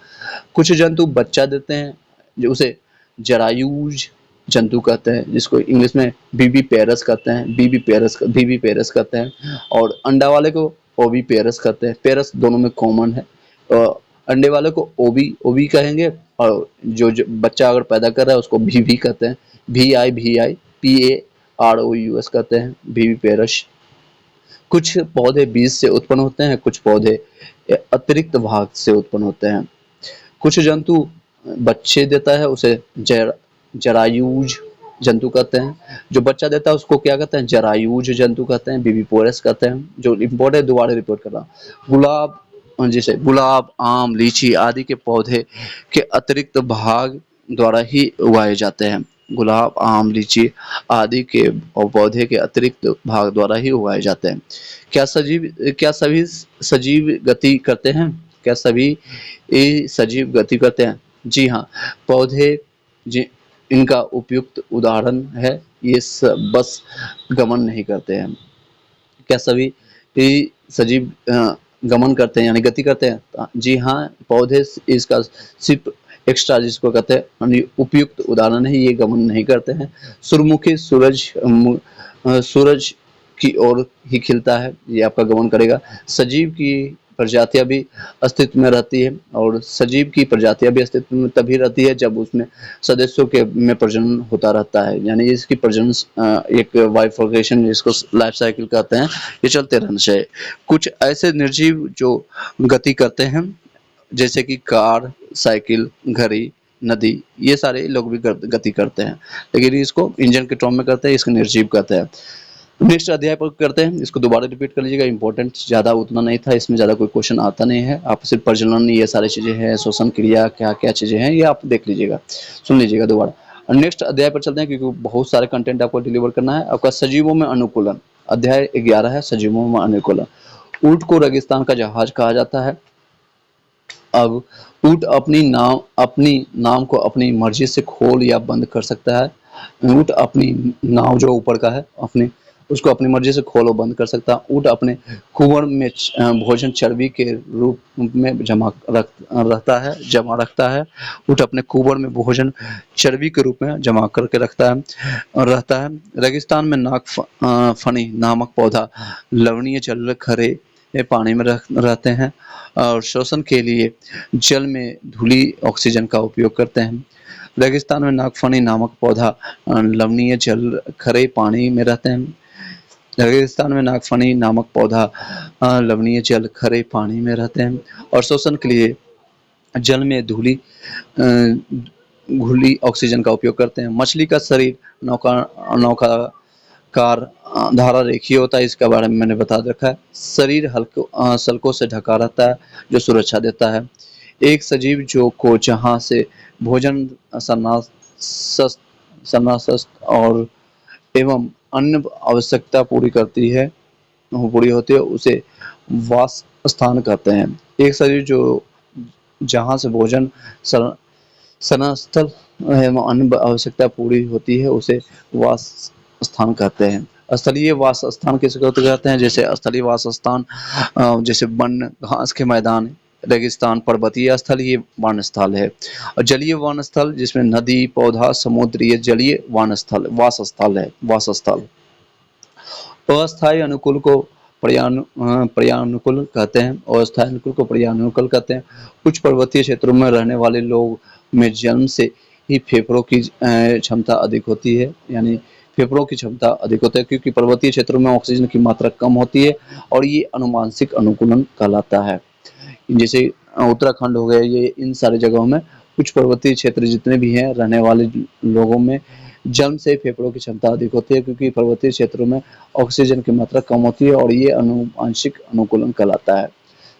कुछ जंतु बच्चा देते हैं, जो उसे जरायुज जंतु कहते हैं, जिसको इंग्लिश में बीबीपेरस कहते हैं, बीबीपेरस कहते हैं। और अंडा वाले को ओविपेरस कहते हैं। पेरस दोनों में कॉमन है। अंडे वाले को ओवी कहेंगे, और जो बच्चा अगर पैदा कर रहा है उसको भी कहते हैं, VIVIPAROUS कहते हैं, बीबीपेरस। कुछ पौधे बीज से उत्पन्न होते हैं, कुछ पौधे अतिरिक्त भाग से उत्पन्न होते हैं। कुछ जंतु बच्चे देता है, उसे जरायुज जंतु कहते हैं। जो बच्चा देता है उसको क्या कहते हैं? जरायुज जंतु कहते हैं, बीबीपोरस कहते हैं। जो इम्पोर्टेंट दोबारा रिपोर्ट कर रहा हूँ। गुलाब, जैसे गुलाब, आम, लीची आदि के पौधे के अतिरिक्त भाग द्वारा ही उगाए जाते हैं। गुलाब, आम, लीची आदि के पौधे के अतिरिक्त भाग द्वारा ही उगाए जाते हैं। क्या सभी सजीव गति करते हैं? क्या सभी सजीव गति करते हैं? जी हाँ, पौधे इनका उपयुक्त उदाहरण है। ये बस गमन नहीं करते हैं। क्या सभी सजीव गमन करते हैं यानी गति करते हैं? जी हाँ, पौधे इसका सिर्फ एक्स्ट्रा जिसको कहते हैं उपयुक्त उदाहरण है, ये गमन नहीं करते हैं। सूर्यमुखी सूरज की ओर ही खिलता है, ये आपका गमन करेगा। सजीव की प्रजातियां भी अस्तित्व में रहती है, और सजीव की प्रजातियां भी अस्तित्व में तभी रहती है जब उसमें सदस्यों के में प्रजनन होता रहता है, यानी इसकी प्रजनन एक बाइफर्केशन, जिसको लाइफ साइकिल कहते हैं, ये चलते रहना चाहिए। कुछ ऐसे निर्जीव जो गति करते हैं, जैसे कि कार, साइकिल, घड़ी, नदी, ये सारे लोग भी गति करते हैं, लेकिन इसको इंजन के टर्म में करते हैं, इसको निर्जीव कहते हैं। नेक्स्ट अध्याय पर करते हैं, इसको दोबारा रिपीट कर लीजिएगा। इंपॉर्टेंट ज़्यादा उतना नहीं था, इसमें ज़्यादा कोई क्वेश्चन आता नहीं है। आप सिर्फ प्रजनन, ये सारी चीज़ें हैं, श्वसन क्रिया, क्या क्या चीज़ें हैं, ये आप देख लीजिएगा, सुन लीजिएगा दोबारा। नेक्स्ट अध्याय पर चलते हैं, क्योंकि बहुत सारे कंटेंट आपको डिलीवर करना है। आपका सजीवों में अनुकूलन, अध्याय 11 है, सजीवों में अनुकूलन। ऊँट को रेगिस्तान का जहाज कहा जाता है। अब ऊँट अपनी नाव को अपनी मर्जी से खोल या बंद कर सकता है। ऊँट अपनी नाव जो ऊपर का है, उसको अपनी मर्जी से खोल और बंद कर सकता है। ऊँट अपने कुंवर में भोजन चर्बी के रूप में जमा रखता है। ऊँट अपने कुंवर में भोजन चर्बी के रूप में जमा करके रहता है। रेगिस्तान में नागफनी नामक पौधा लवणीय जल खरे पानी में रहते हैं, और श्वसन के लिए जल में धूली ऑक्सीजन का उपयोग करते हैं। रेगिस्तान में नागफनी नामक पौधा लवणीय जल खरे पानी में रहते हैं। रेगिस्तान में नागफनी नामक पौधा लवणीय जल खरे पानी में रहते हैं, और श्वसन के लिए जल में धूली ऑक्सीजन का उपयोग करते हैं। मछली का शरीर नौकाकार धारा रेखीय होता है, इसके बारे में मैंने बता रखा है। शरीर सल्कों से ढका रहता है, जो सुरक्षा देता है। एक सजीव को जहाँ से भोजन, सन्नासस्त और एवं अन्य आवश्यकता पूरी होती है, उसे वास स्थान कहते हैं। एक शरीर जहाँ से भोजन, सन्नास्थल एवं अन्य आवश्यकता पूरी होती है, उसे वास स्थान कहते हैं। स्थलीय वास स्थान किसे कहते हैं? जैसे स्थलीय वास स्थान, जैसे वन, घास के मैदान, रेगिस्तान, पर्वतीय स्थल, ये वन स्थल है। और जलीय वन स्थल, जिसमें नदी, पौधा, समुद्र, ये जलीय वास स्थल। अस्थायी अनुकूल को पर्यानुकूल कहते हैं, अस्थायी अनुकूल को पर्यानुकूल कहते हैं। कुछ पर्वतीय क्षेत्रों में रहने वाले लोग में जन्म से ही फेफड़ों की क्षमता अधिक होती है, यानी फेफड़ों की क्षमता अधिक होता है, क्योंकि पर्वतीय क्षेत्रों में ऑक्सीजन की मात्रा कम होती है और ये अनुवांशिक अनुकूलन कहलाता है। जैसे उत्तराखंड हो गया, ये इन सारी जगहों में कुछ पर्वतीय क्षेत्र जितने भी हैं, रहने वाले लोगों में जन्म से फेफड़ों की क्षमता अधिक होती है, क्योंकि पर्वतीय क्षेत्रों में ऑक्सीजन की मात्रा कम होती है और ये अनुवांशिक अनुकूलन कहलाता है।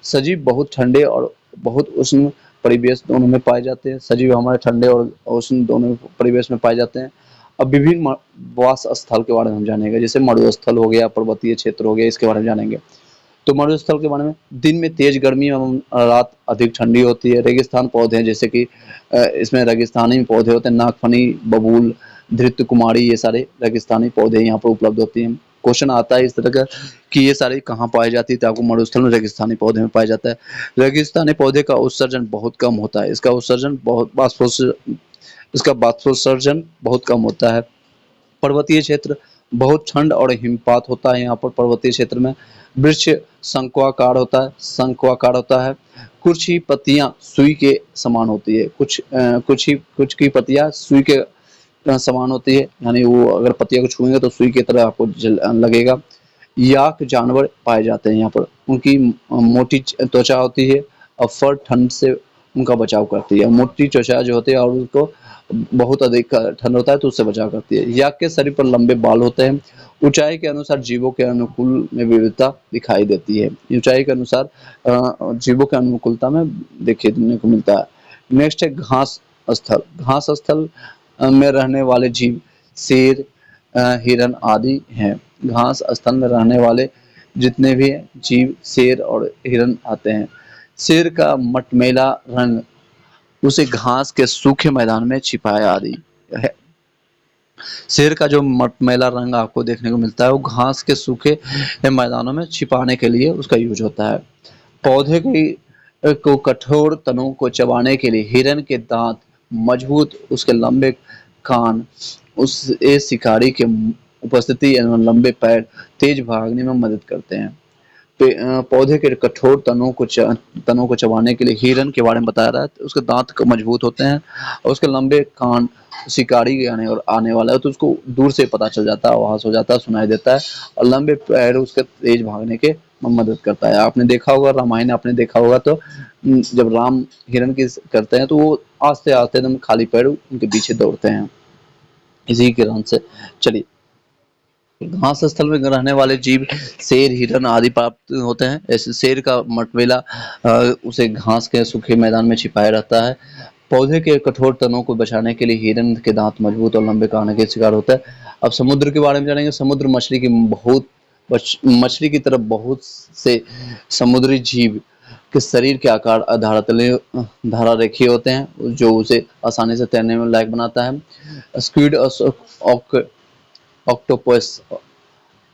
सजीव बहुत ठंडे और बहुत उष्ण परिवेश दोनों में पाए जाते हैं। सजीव हमारे ठंडे और उष्ण दोनों परिवेश में पाए जाते हैं। अब विभिन्न वास स्थल के बारे में हम जानेंगे, जैसे मरुस्थल हो गया, पर्वतीय क्षेत्र हो गया, इसके बारे में जानेंगे। तो मरुस्थल के बारे में, दिन में तेज गर्मी एवं रात अधिक ठंडी होती है। रेगिस्तान पौधे हैं, जैसे कि इसमें रेगिस्तानी पौधे होते हैं, नागफनी, बबूल, धृत कुमारी, ये सारे रेगिस्तानी पौधे यहाँ पर उपलब्ध होती हैं। क्वेश्चन आता है इस तरह का कि ये सारी कहाँ पाई जाती है, तो आपको मरुस्थल में रेगिस्तानी पौधे में पाया जाता है। रेगिस्तानी पौधे का उत्सर्जन बहुत कम होता है, इसका बाष्पोत्सर्जन बहुत कम होता है। पर्वतीय क्षेत्र बहुत ठंड और हिमपात होता है यहाँ पर पर्वतीय क्षेत्र में। वृक्ष शंक्वाकार होता है। कुछ ही पत्तियां सुई के समान होती है, कुछ की पत्तियां सुई के समान होती है, यानी वो अगर पत्तियों को छुएंगे तो सुई की तरह आपको लगेगा। याक जानवर पाए जाते हैं यहाँ पर, उनकी मोटी त्वचा होती है और फर ठंड से उनका बचाव करती है। मोटी त्वचा जो होती है और उसको बहुत अधिक ठंड होता है तो उससे बचाव करती है। याक के शरीर पर लंबे बाल होते हैं। ऊंचाई के अनुसार जीवों के अनुकूल में विविधता दिखाई देती है। ऊंचाई के अनुसार जीवों के अनुकूलता में देखने को मिलता है। नेक्स्ट है घास स्थल। घास स्थल में रहने वाले जीव शेर, हिरन आदि हैं। घास स्थल में रहने वाले जितने भी जीव शेर और हिरन आते हैं। शेर का मटमैला रंग उसे घास के सूखे मैदान में छिपाया आदि है। शेर का जो मटमैला रंग आपको देखने को मिलता है वो घास के सूखे मैदानों में छिपाने के लिए उसका यूज होता है। पौधे की को कठोर तनों को चबाने के लिए हिरन के दांत मजबूत, उसके लंबे कान, उस शिकारी के उपस्थिति एवं लंबे पैर तेज भागने में मदद करते हैं। पौधे के कठोर तनों को चबाने के लिए हिरन के बारे में बताया रहा है, तो उसके दांत मजबूत होते हैं और उसके लंबे कान, शिकारी आने वाला है तो उसको दूर से पता चल जाता है, आवाज हो जाता है, सुनाई देता है, और लंबे पैर उसके तेज भागने के मदद करता है। आपने देखा होगा, रामायण आपने देखा होगा, तो जब राम हिरन की करते हैं तो वो आस्ते आस्ते एकदम खाली पैर उनके पीछे दौड़ते हैं। इसी कारण से चलिए, घास स्थल में रहने वाले जीव शेर, हिरन आदि प्राप्त होते हैं। ऐसे शेर का मटमैला उसे घास के सूखे मैदान में छिपाया रहता है। पौधे के कठोर तनों को बचाने के लिए हिरन के दांत मजबूत और लंबे कान के शिकार होता है। अब समुद्र के बारे में जानेंगे। समुद्र मछली की तरफ बहुत से समुद्री जीव के शरीर के आकार धारा रेखीय होते हैं, जो उसे आसानी से तैरने में लायक बनाता है। Squid, octopus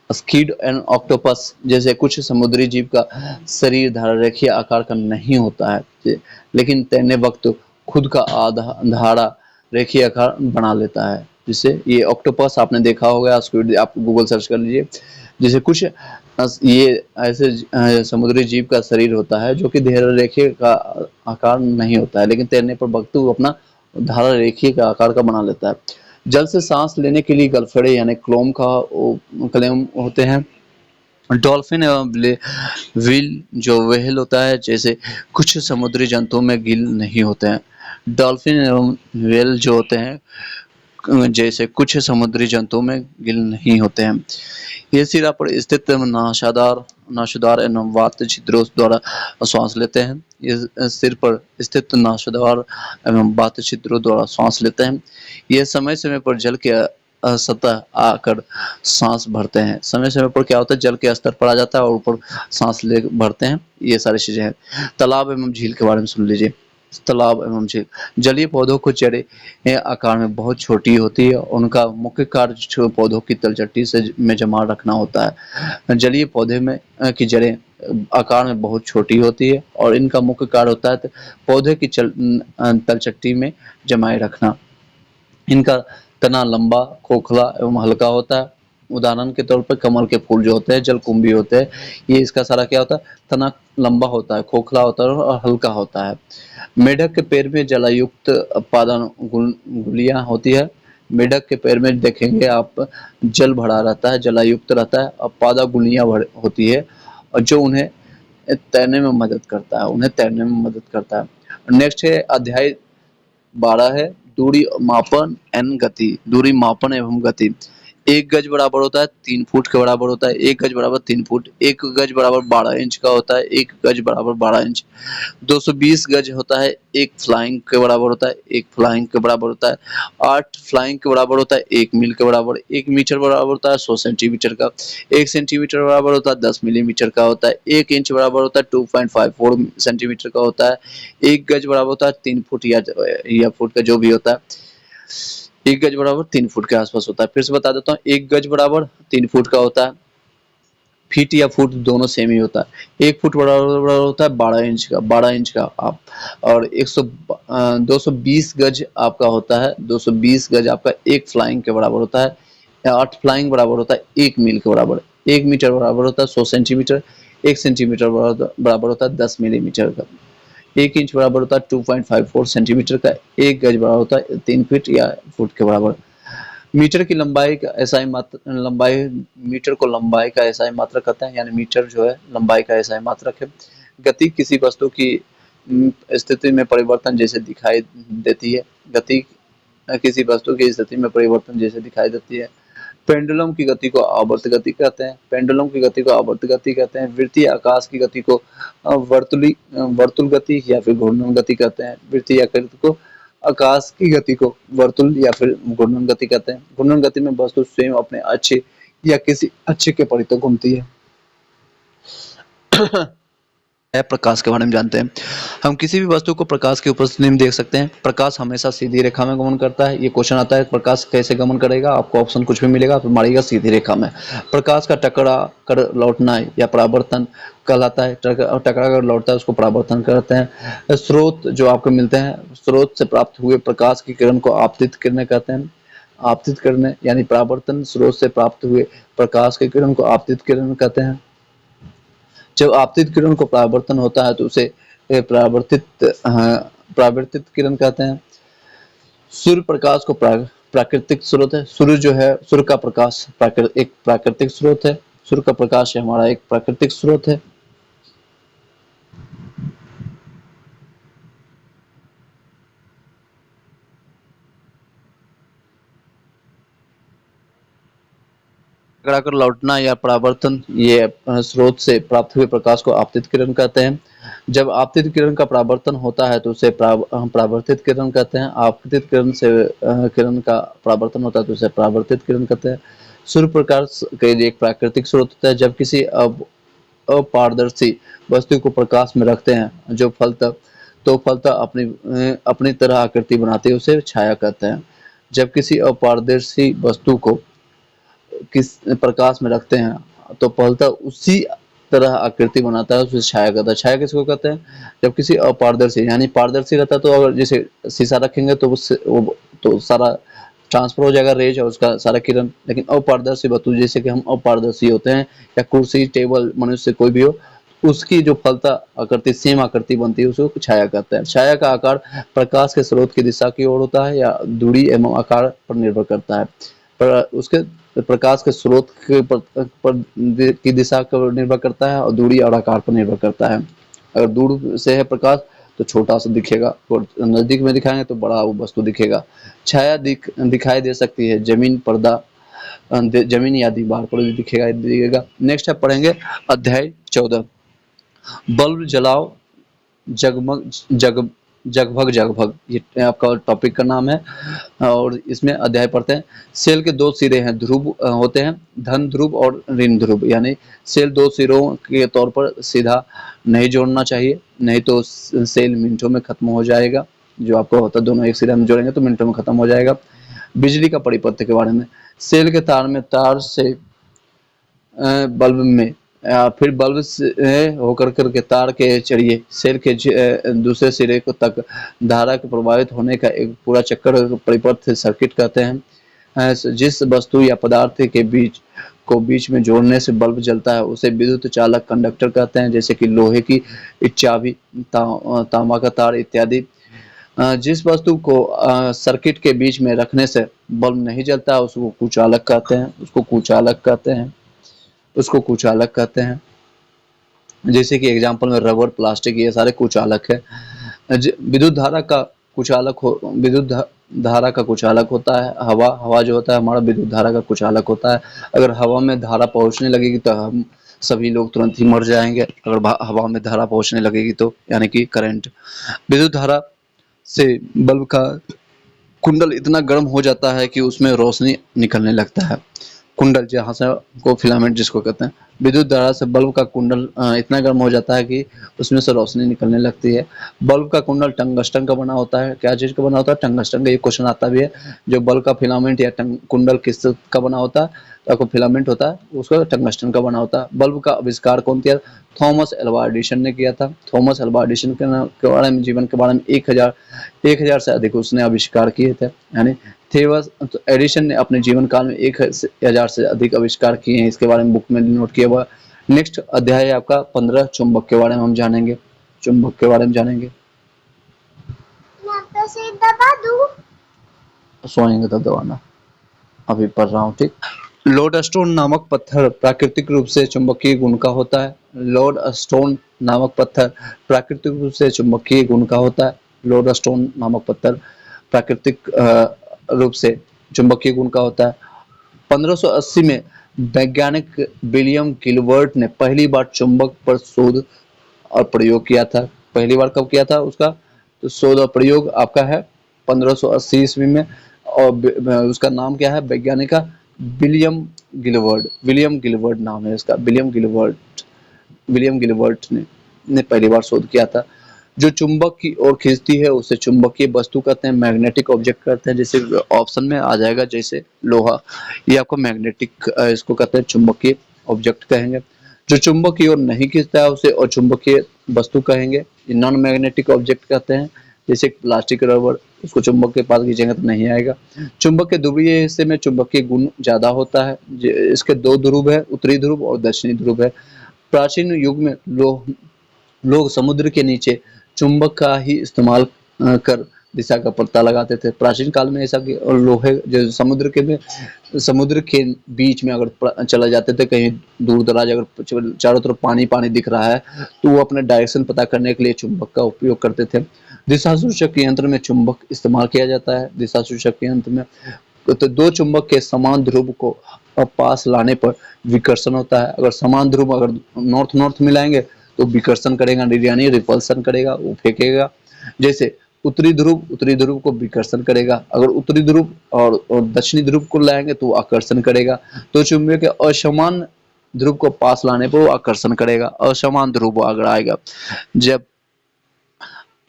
squid and octopus जैसे कुछ समुद्री जीव का शरीर धारारेखीय आकार का नहीं होता है, लेकिन तैरने वक्त खुद का धारा रेखीय आकार बना लेता है। जिससे ये ऑक्टोपस आपने देखा होगा, स्क्विड आप गूगल सर्च कर लीजिए। जैसे कुछ ये ऐसे समुद्री जीव का शरीर होता है जो कि धारा रेखीय का आकार नहीं होता है, लेकिन तैरने पर वक्त वो अपना धारा रेखीय का आकार का बना लेता है। जल से सांस लेने के लिए गलफड़े यानी क्लेम होते हैं। डॉल्फिन एवं व्हेल जो व्हेल होता है, जैसे कुछ समुद्री जंतुओं में गिल नहीं होते हैं। डॉल्फिन एवं व्हेल जो होते हैं जैसे कुछ समुद्री जंतुओं में गिल नहीं होते हैं। ये सिरा पर स्थित नाशुदार एवं वात छिद्रों द्वारा श्वास लेते हैं। ये सिर पर स्थित नाशुदार एवं वात छिद्रों द्वारा श्वास लेते हैं। ये समय समय पर जल के सतह आकर सांस भरते हैं। समय समय पर क्या होता है, जल के स्तर पर आ जाता है और ऊपर सांस ले भरते हैं। ये सारी चीजें हैं। तालाब एवं झील के बारे में सुन लीजिए। तालाब एवं झील, जलीय पौधों को जड़ें आकार में बहुत छोटी होती है। उनका मुख्य कार्य पौधों की तलचट्टी से में जमा रखना होता है। जलीय पौधे में की जड़ें आकार में बहुत छोटी होती है और इनका मुख्य कार्य होता है पौधे की तलचट्टी में जमाए रखना। इनका तना लंबा, खोखला एवं हल्का होता है। उदाहरण के तौर पर कमल के फूल जो होते हैं, जलकुंभी होते हैं, ये इसका सारा क्या होता है, तना लंबा होता है, खोखला होता है और हल्का होता है। मेढक के पैर में जलायुक्त पादन गुलियां होती है। मेढक के पैर में देखेंगे आप, जल भरा रहता है, जलायुक्त रहता है और पादा गुलियां होती है, और जो उन्हें तैरने में मदद करता है, उन्हें तैरने में मदद करता है। नेक्स्ट है अध्याय 12 है दूरी मापन एवं गति। दूरी मापन एवं गति। 1 गज बराबर होता है 3 फुट के बराबर होता है। 1 गज बराबर 3 फुट। 1 गज बराबर 12 इंच का होता है। 1 गज बराबर 12 इंच। 220 गज होता है 1 फ्लाइंग के बराबर होता है। 1 फ्लाइंग के बराबर होता है। 8 फ्लाइंग के बराबर होता है 1 मील के बराबर। 1 मीटर बराबर होता है 100 सेंटीमीटर का। 1 सेंटीमीटर बराबर होता है 10 मिलीमीटर का होता है। 1 इंच बराबर होता है 2.54 सेंटीमीटर का होता है। 1 गज बराबर होता है 3 फुट या फुट का जो भी होता है। 1 गज बराबर 3 फुट के आसपास होता है। फिर से बता देता हूँ, 1 गज बराबर 3 फुट का होता है। फीट या फुट दोनों सेम ही होता है। 1 फुट बराबर होता है 12 इंच का, 12 इंच का आप, और 220 गज आपका होता है। 220 गज आपका 1 फ्लाइंग के बराबर होता है। 8 फ्लाइंग बराबर होता है 1 मील के बराबर। 1 मीटर बराबर होता है 100 सेंटीमीटर। 1 सेंटीमीटर बराबर होता है 10 मिलीमीटर का। 1 इंच बराबर होता है 2.54 सेंटीमीटर का। 1 गज बराबर होता है 3 फीट या फुट के बराबर। मीटर की लंबाई का एसआई मात्रक, लंबाई, मीटर को लंबाई का एसआई मात्रक कहते हैं, यानी मीटर जो है लंबाई का एसआई मात्रक है। गति किसी वस्तु की स्थिति में परिवर्तन जैसे दिखाई देती है। गति किसी वस्तु की स्थिति में परिवर्तन जैसे दिखाई देती है। पेंडुलम की गति को आवर्त गति कहते हैं। पेंडुलम की गति को आवर्त गति कहते हैं। वृत्तीय आकाश की गति को वर्तुल गति या फिर घूर्णन गति कहते हैं। वृत्तीय आकृति को आकाश की गति को वर्तुल या फिर घूर्णन गति कहते हैं। घूर्णन गति में वस्तु स्वयं अपने अक्ष या किसी अक्ष के परितः घूमती है। प्रकाश के बारे में जानते हैं। हम किसी भी वस्तु को प्रकाश की उपस्थिति में देख सकते हैं। प्रकाश हमेशा सीधी रेखा में गमन करता है। ये क्वेश्चन आता है प्रकाश कैसे गमन करेगा, आपको ऑप्शन कुछ भी मिलेगा तो मारिएगा सीधी रेखा में। प्रकाश का टकरा कर लौटना या परावर्तन कहलाता है। टकरा कर लौटता है उसको परावर्तन कहते हैं। स्रोत जो आपको मिलते हैं, स्रोत से प्राप्त हुए प्रकाश की किरण को आपतित किरणें कहते हैं। आपतित किरणें यानी परावर्तन, स्रोत से प्राप्त हुए प्रकाश की किरण को आपतित किरण कहते हैं। जब आपतित किरण को परावर्तन होता है तो उसे परावर्तित किरण कहते हैं। सूर्य प्रकाश को प्राकृतिक स्रोत है। सूर्य जो है, सूर्य का प्रकाश एक प्राकृतिक स्रोत है। सूर्य का प्रकाश हमारा एक प्राकृतिक स्रोत है। टकरा कर लौटना या परावर्तन, ये स्रोत से प्राप्त हुए प्रकाश को आपतित किरण कहते हैं। जब आपतित किरण का परावर्तन होता है तो उसे परावर्तित किरण कहते हैं। आपतित किरण से किरण का परावर्तन होता है तो उसे परावर्तित किरण कहते हैं। सूर्य प्रकाश के लिए एक प्राकृतिक स्रोत होता है। जब किसी अपारदर्शी वस्तु को प्रकाश में रखते हैं जो फलतः अपनी तरह आकृति बनाती है, उसे छाया कहते हैं। जब किसी अपारदर्शी वस्तु को किस प्रकाश में रखते हैं तो फलतः उसी तरह आकृति बनाता है, उसे छाया कहता है। छाया किसको कहते हैं, जब किसी अपारदर्शी, यानी पारदर्शी रहता है तो अगर जैसे शीशा रखेंगे तो उससे तो सारा ट्रांसफर हो जाएगा रेज और उसका सारा किरण। लेकिन अपारदर्शी वस्तु जैसे कि हम अपारदर्शी होते हैं, या कुर्सी टेबल मनुष्य कोई भी हो, उसकी जो फलता आकृति सेम आकृति बनती है उसको छाया कहते हैं। छाया का आकार प्रकाश के स्रोत की दिशा की ओर होता है या दूरी एवं आकार पर निर्भर करता है। पर उसके प्रकाश के स्रोत के पर की दिशा पर निर्भर करता है और दूरी और आकार पर निर्भर करता है। अगर दूर से है प्रकाश तो छोटा सा दिखेगा और नजदीक में दिखाएंगे तो बड़ा वो वस्तु दिखेगा। छाया दिखाई दे सकती है जमीन, पर्दा, जमीन या दीवार पर भी दिखेगा। नेक्स्ट है पढ़ेंगे अध्याय 14, बल्ब जलाओ जगमग जग जगभग जगभग, ये आपका टॉपिक का नाम है। और इसमें अध्याय पढ़ते हैं। सेल के 2 सिरे हैं, ध्रुव होते हैं, धन ध्रुव और ऋण ध्रुव। यानी सेल 2 सिरों के तौर पर सीधा नहीं जोड़ना चाहिए, नहीं तो सेल मिनटों में खत्म हो जाएगा। जो आपको होता है दोनों एक सिरे में जोड़ेंगे तो मिनटों में खत्म हो जाएगा। बिजली का परिपथ के बारे में, सेल के तार से बल्ब में, फिर बल्ब से होकर करके तार के जरिए सेल के दूसरे सिरे को तक धारा के प्रवाहित होने का एक पूरा चक्कर परिपथ सर्किट कहते हैं। जिस वस्तु या पदार्थ के बीच में जोड़ने से बल्ब जलता है उसे विद्युत चालक कंडक्टर कहते हैं, जैसे कि लोहे की चाबी, तांबा का तार इत्यादि। जिस वस्तु को सर्किट के बीच में रखने से बल्ब नहीं जलता है उसको कुचालक कहते हैं, उसको कुचालक कहते हैं। जैसे कि एग्जांपल में रबर, प्लास्टिक, ये सारे कुचालक है। विद्युत धारा का कुचालक होता है हवा जो होता है हमारा विद्युत धारा का कुचालक होता है। अगर हवा में धारा पहुंचने लगेगी तो हम सभी लोग तुरंत ही मर जाएंगे, अगर हवा में धारा पहुंचने लगेगी तो, यानी कि करंट। विद्युत धारा से बल्ब का कुंडल इतना गर्म हो जाता है कि उसमें रोशनी निकलने लगता है। कुंडल जहाँ से को फिलामेंट जिसको कहते हैं। विद्युत धारा से बल्ब का कुंडल इतना गर्म हो जाता है कि उसमें से रोशनी निकलने लगती है। बल्ब का कुंडल टंगस्टन का बना होता है। क्या चीज़ का बना होता है? टंगस्टन का। ये क्वेश्चन आता भी है, जो बल्ब का फिलामेंट या कुंडल किस का बना होता है? तो फिलामेंट होता है उसका टंगस्टन का बना होता है। बल्ब का आविष्कार कौन किया? थॉमस एल्वा एडिसन ने किया था। थॉमस एल्वा एडिसन के बारे में, जीवन के बारे में 1000 से अधिक उसने आविष्कार किए थे। यानी थॉमस एडिसन ने अपने जीवन काल में 1000 से अधिक आविष्कार किए हैं। इसके बारे में बुक में नोट किया हुआ। नेक्स्ट अध्याय है आपका 15, चुंबक के बारे में हम जानेंगे। सोएंगे तब दबाना, अभी पढ़ रहा हूँ, ठीक। लोडस्टोन नामक पत्थर प्राकृतिक रूप से चुंबकीय गुण का होता है। लोडस्टोन नामक पत्थर प्राकृतिक रूप से चुंबकीय गुण का होता है। लोडस्टोन नामक पत्थर प्राकृतिक रूप से चुंबकीय गुण का होता है। 1580 में वैज्ञानिक विलियम गिलबर्ट ने पहली बार चुंबक पर शोध और प्रयोग किया था। पहली बार कब किया था उसका? तो शोध और प्रयोग आपका है 1580 ईस्वी में। और उसका नाम क्या है वैज्ञानिक का? विलियम गिलबर्ट नाम है इसका। विलियम गिलबर्ट ने पहली बार शोध किया था। जो चुंबक की ओर खींचती है उसे चुंबकीय वस्तु कहते हैं, मैग्नेटिक ऑब्जेक्ट कहते हैं। जैसे ऑप्शन में आ जाएगा, जैसे लोहा, ये आपको मैग्नेटिक, इसको कहते हैं चुंबकीय ऑब्जेक्ट कहेंगे। जो चुंबक की ओर नहीं खींचता है उसे अचुंबकीय वस्तु कहेंगे, नॉन मैग्नेटिक ऑब्जेक्ट कहते हैं। जैसे प्लास्टिक, रबर, उसको चुंबक के पास खींचेंगे तो नहीं आएगा। चुंबक के ध्रुवीय हिस्से में चुंबकीय गुण ज्यादा होता है। इसके 2 ध्रुव है, उत्तरी ध्रुव और दक्षिणी ध्रुव है। प्राचीन युग में लोग समुद्र के नीचे चुंबक का ही इस्तेमाल कर दिशा का पता लगाते थे। प्राचीन काल में ऐसा कि लोहे जो समुद्र के बीच में अगर चले जाते थे, कहीं दूर दराज, अगर चारों तरफ पानी दिख रहा है तो वो अपने डायरेक्शन पता करने के लिए चुंबक का उपयोग करते थे। दिशा सूचक यंत्र में चुंबक इस्तेमाल किया जाता है। दिशा सूचक यंत्र में तो 2 चुंबक के समान ध्रुव को पास लाने पर विकर्षण होता है। अगर समान ध्रुव अगर नॉर्थ मिलाएंगे तो विकर्षण करेगा, यानी रिपल्सन करेगा, वो फेंकेगा। जैसे उत्तरी ध्रुव को विकर्षण करेगा, अगर उत्तरी ध्रुव और दक्षिणी ध्रुव को लाएंगे तो आकर्षण करेगा। तो चुंबक के असमान ध्रुव को पास लाने पर वो आकर्षण करेगा, असमान ध्रुव अगर आएगा। जब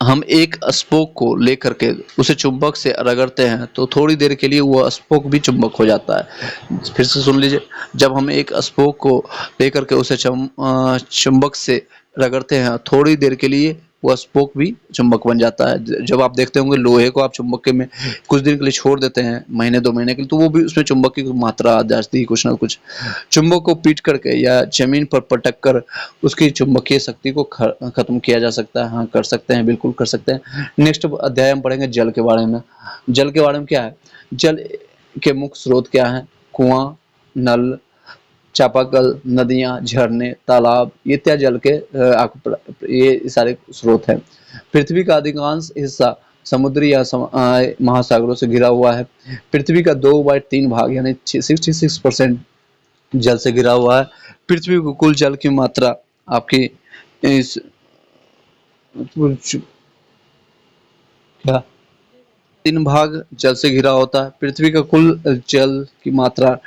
हम एक स्पोक को लेकर के उसे चुंबक से रगड़ते हैं तो थोड़ी देर के लिए वो स्पोक भी चुंबक हो जाता है। फिर से सुन लीजिए, जब हम एक स्पोक को लेकर के उसे चुंबक से रगड़ते हैं थोड़ी देर के लिए वो स्पोक भी चुंबक बन जाता है। जब आप देखते होंगे लोहे को आप चुंबक के में कुछ दिन के लिए छोड़ देते हैं, महीने 2 महीने के लिए, तो वो भी उसमें चुंबक की मात्रा आ जाती है कुछ ना कुछ। चुंबक को पीट करके या जमीन पर पटक कर उसकी चुंबकीय शक्ति को खत्म किया जा सकता है। हाँ, कर सकते हैं, बिल्कुल कर सकते हैं। नेक्स्ट अध्याय हम पढ़ेंगे जल के बारे में। जल के बारे में क्या है? जल के मुख्य स्रोत क्या है? कुआं, नल, चापाकल, नदियां, झरने, तालाब, ये इत्यादि जल के ये सारे स्रोत हैं। पृथ्वी का अधिकांश हिस्सा समुद्री या महासागरों से घिरा हुआ है। पृथ्वी का 2/3 भाग यानी 66% जल से घिरा हुआ है। पृथ्वी को कुल जल की मात्रा आपकी इस क्या 3 भाग जल से घिरा होता है। पृथ्वी का कुल जल की मात्रा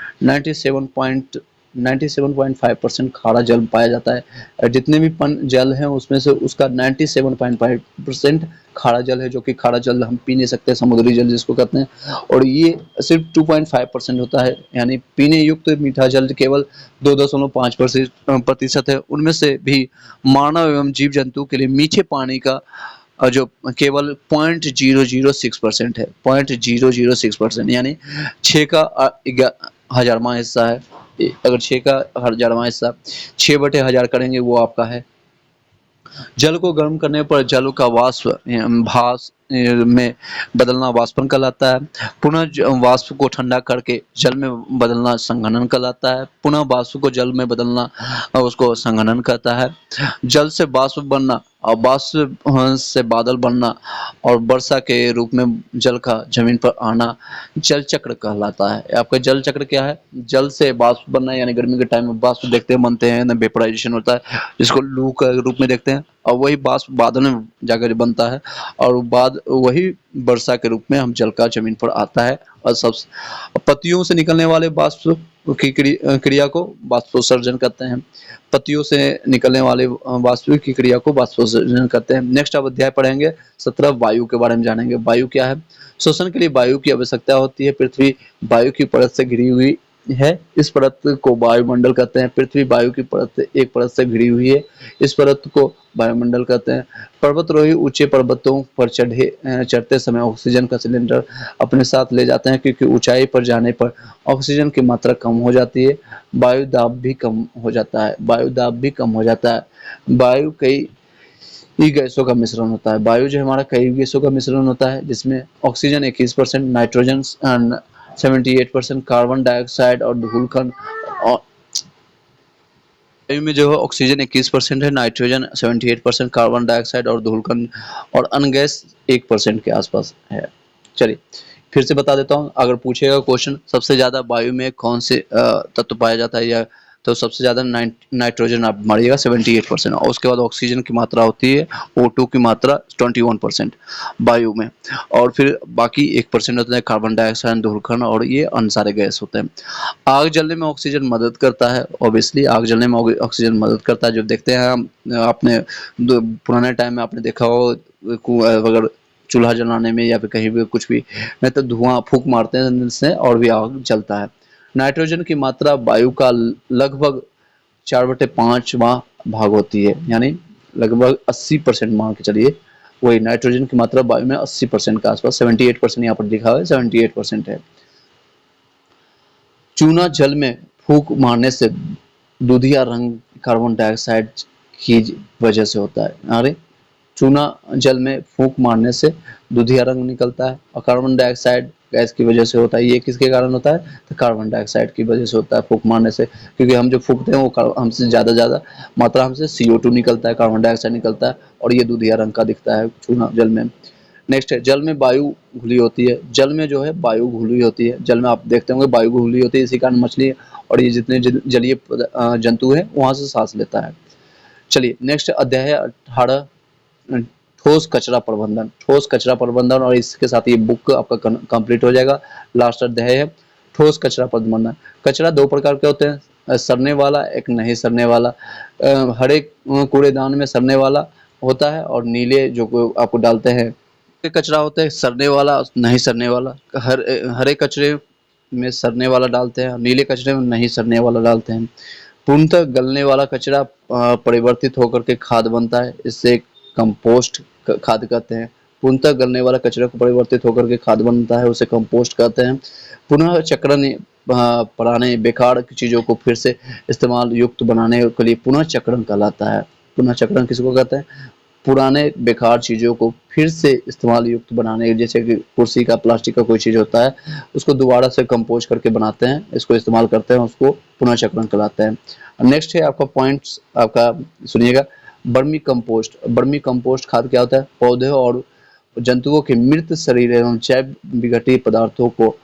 97.5% खारा जल पाया जाता है। जितने भी जल हैं उसमें से उसका 97.5% खारा जल है, जो कि खारा जल हम पी नहीं सकते, समुद्री जल जिसको कहते हैं। और ये सिर्फ 2.5% होता है, यानी पीने युक्त मीठा जल केवल 2.5% है। उनमें से भी मानव एवं जीव जंतु के लिए मीठे पानी का जो केवल 0.006% है, 0.006%, यानी 6 का 1000वां हिस्सा है। अगर 6 का 1000वां हिस्सा 6/1000 करेंगे वो आपका है। जल को गर्म करने पर जल का वाष्प भाप में बदलना वाष्पन कहलाता है। पुनः वाष्प को ठंडा करके जल में बदलना संघनन कहलाता है। पुनः वाष्प को जल में बदलना उसको संघनन कहता है। जल से वाष्प बनना और वाष्प से बादल बनना और वर्षा के रूप में जल का जमीन पर आना जल चक्र कहलाता है। आपका जल चक्र क्या है? जल से वाष्प बनना, यानी गर्मी के टाइम में वाष्प देखते हैं बनते हैं ना, वेपराइजेशन होता है जिसको लू के रूप में देखते हैं, और वही वाष्प बादल में जाकर बनता है और बाद वही वर्षा के रूप में हम जल का जमीन पर आता है। और सब पत्तियों से निकलने वाले वाष्प की क्रिया को वाष्पोत्सर्जन कहते हैं। पत्तियों से निकलने वाले वाष्प की क्रिया को वाष्पोत्सर्जन कहते हैं। नेक्स्ट आप अध्याय पढ़ेंगे 17 वायु के बारे में जानेंगे। वायु क्या है? श्वसन के लिए वायु की आवश्यकता होती है। पृथ्वी वायु की परत से घिरी हुई है। इस परत को वायुमंडल कहते हैं। पृथ्वी वायु की परत एक परत से घिरी हुई है। इस परत को वायुमंडल कहते हैं। पर्वतरोही ऊंचे पर्वतों पर चढ़ते समय ऑक्सीजन का सिलेंडर अपने साथ ले जाते हैं, क्योंकि ऊंचाई पर जाने पर ऑक्सीजन की मात्रा कम हो जाती है। वायु दाब भी कम हो जाता है। वायु दाब भी कम हो जाता है। वायु कई गैसों का मिश्रण होता है। वायु जो हमारा कई गैसों का मिश्रण होता है, जिसमें ऑक्सीजन 21%, नाइट्रोजन 78%, कार्बन डाइऑक्साइड और धूलकण। और वायु में जो है ऑक्सीजन 21% है, नाइट्रोजन 78%, कार्बन डाइऑक्साइड और धूलकण और अन्य गैस 1% के आसपास है। चलिए फिर से बता देता हूँ, अगर पूछेगा क्वेश्चन सबसे ज्यादा वायु में कौन से तत्व पाया जाता है, या तो सबसे ज्यादा नाइट्रोजन आप मारिएगा 78%, और उसके बाद ऑक्सीजन की मात्रा होती है O2 की मात्रा 21% वायु में, और फिर बाकी 1% होता है कार्बन डाइऑक्साइड, धूलकण और ये अन्य सारे गैस होते हैं। आग जलने में ऑक्सीजन मदद करता है। ऑब्वियसली आग जलने में ऑक्सीजन मदद करता है। जो देखते हैं हम, आपने पुराने टाइम में आपने देखा हो, अगर चूल्हा जलाने में या फिर कहीं भी कुछ भी नहीं तो धुआं फूंक मारते हैं जिससे और भी आग जलता है। नाइट्रोजन की मात्रा वायु का लगभग 4/5वां भाग होती है, यानी लगभग 80% मान के चलिए। वही नाइट्रोजन की मात्रा वायु में 80% के आसपास, 78% यहाँ पर लिखा हुआ है, 78% है। चूना जल में फूंक मारने से दूधिया रंग कार्बन डाइऑक्साइड की वजह से होता है। अरे चूना जल में फूंक मारने से दूधिया रंग निकलता है और कार्बन डाइऑक्साइड गैस की वजह से होता है। ये किसके कारण होता है? तो कार्बन डाइऑक्साइड की वजह से होता है फूंक मारने से, क्योंकि हम जो फूंकते हैं वो हमसे ज़्यादा मात्रा हमसे CO2 निकलता है, कार्बन डाइऑक्साइड निकलता है और ये दूधिया रंग का दिखता है चूना जल में। नेक्स्ट है जल में वायु घुली होती है। जल में जो है वायु घुली होती है। जल में आप देखते होंगे वायु घुली होती है, इसी कारण मछली और ये जितने जलीय जंतु हैं वहां से सांस लेता है। चलिए नेक्स्ट अध्याय है 18 ठोस कचरा प्रबंधन। ठोस कचरा प्रबंधन, और इसके साथ ये बुक आपका कंप्लीट हो जाएगा। लास्ट अध्याय है ठोस कचरा प्रबंधन। कचरा दो प्रकार के होते हैं, सड़ने वाला, एक नहीं सड़ने वाला। हरे कूड़ेदान में सड़ने वाला होता है और नीले जो आपको डालते हैं कचरा होता है सड़ने वाला, नहीं सड़ने वाला। हरे कचरे में सड़ने वाला डालते हैं, नीले कचरे में नहीं सड़ने वाला डालते हैं। पूर्णतः गलने वाला कचरा परिवर्तित होकर के खाद बनता है, इससे कंपोस्ट खाद कहते हैं। पूर्णतः गलने वाला कचरा को परिवर्तित होकर के खाद बनता है, उसे कंपोस्ट कहते हैं। पुनः चक्रण पुराने बेकार की चीजों को फिर से इस्तेमाल युक्त बनाने के लिए पुनः चक्रण कहलाता है। पुनः चक्रण किसको कहते हैं? पुराने बेकार चीजों को फिर से इस्तेमाल युक्त बनाने, जैसे कि कुर्सी का, प्लास्टिक का कोई चीज होता है उसको दोबारा से कंपोज करके बनाते हैं, इसको इस्तेमाल करते हैं, उसको पुनः चक्रण कहलाते हैं। नेक्स्ट है आपका पॉइंट्स, आपका सुनिएगा, बर्मी कंपोस्ट। बर्मी कंपोस्ट खाद क्या होता है? पौधे और जंतुओं के मृत शरीर एवं जैव विघटीय पदार्थों को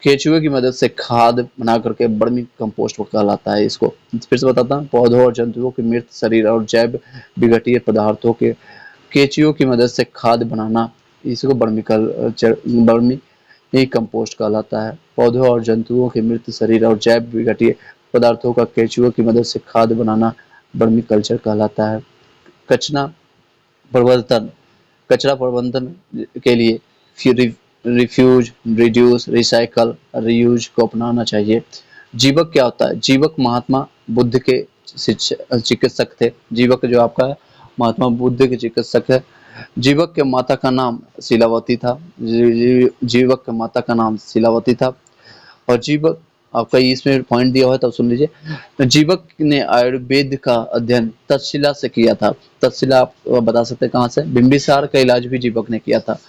केचुए की मदद से खाद बना करके बर्मी कंपोस्ट कहलाता है। इसको फिर से बताता हूँ, पौधों और जंतुओं के मृत शरीर और जैव विघटीय पदार्थों के केचुओं की मदद से खाद बनाना, इसको बर्मी कंपोस्ट कहलाता है। पौधों और जंतुओं के मृत शरीर और जैव विघटीय पदार्थों का केचुओं की मदद से खाद बनाना बर्मी कल्चर कहलाता है। कचरा प्रबंधन। कचरा प्रबंधन के लिए रिफ्यूज, रिड्यूस, रिसाइकल, रीयूज को अपनाना चाहिए। जीवक क्या होता है? जीवक महात्मा बुद्ध के चिकित्सक थे। जीवक जो आपका है महात्मा बुद्ध के चिकित्सक है। जीवक के माता का नाम शीलावती था। जीवक के माता का नाम शीलावती था। और जीवक, आपका इसमें पॉइंट दिया हुआ है तब सुन लीजिए। जीवक ने आयुर्वेद का अध्ययन तक्षशिला से किया था। तक्षशिला आप बता सकते हैं कहाँ से? बिंबिसार का इलाज भी जीवक ने किया था।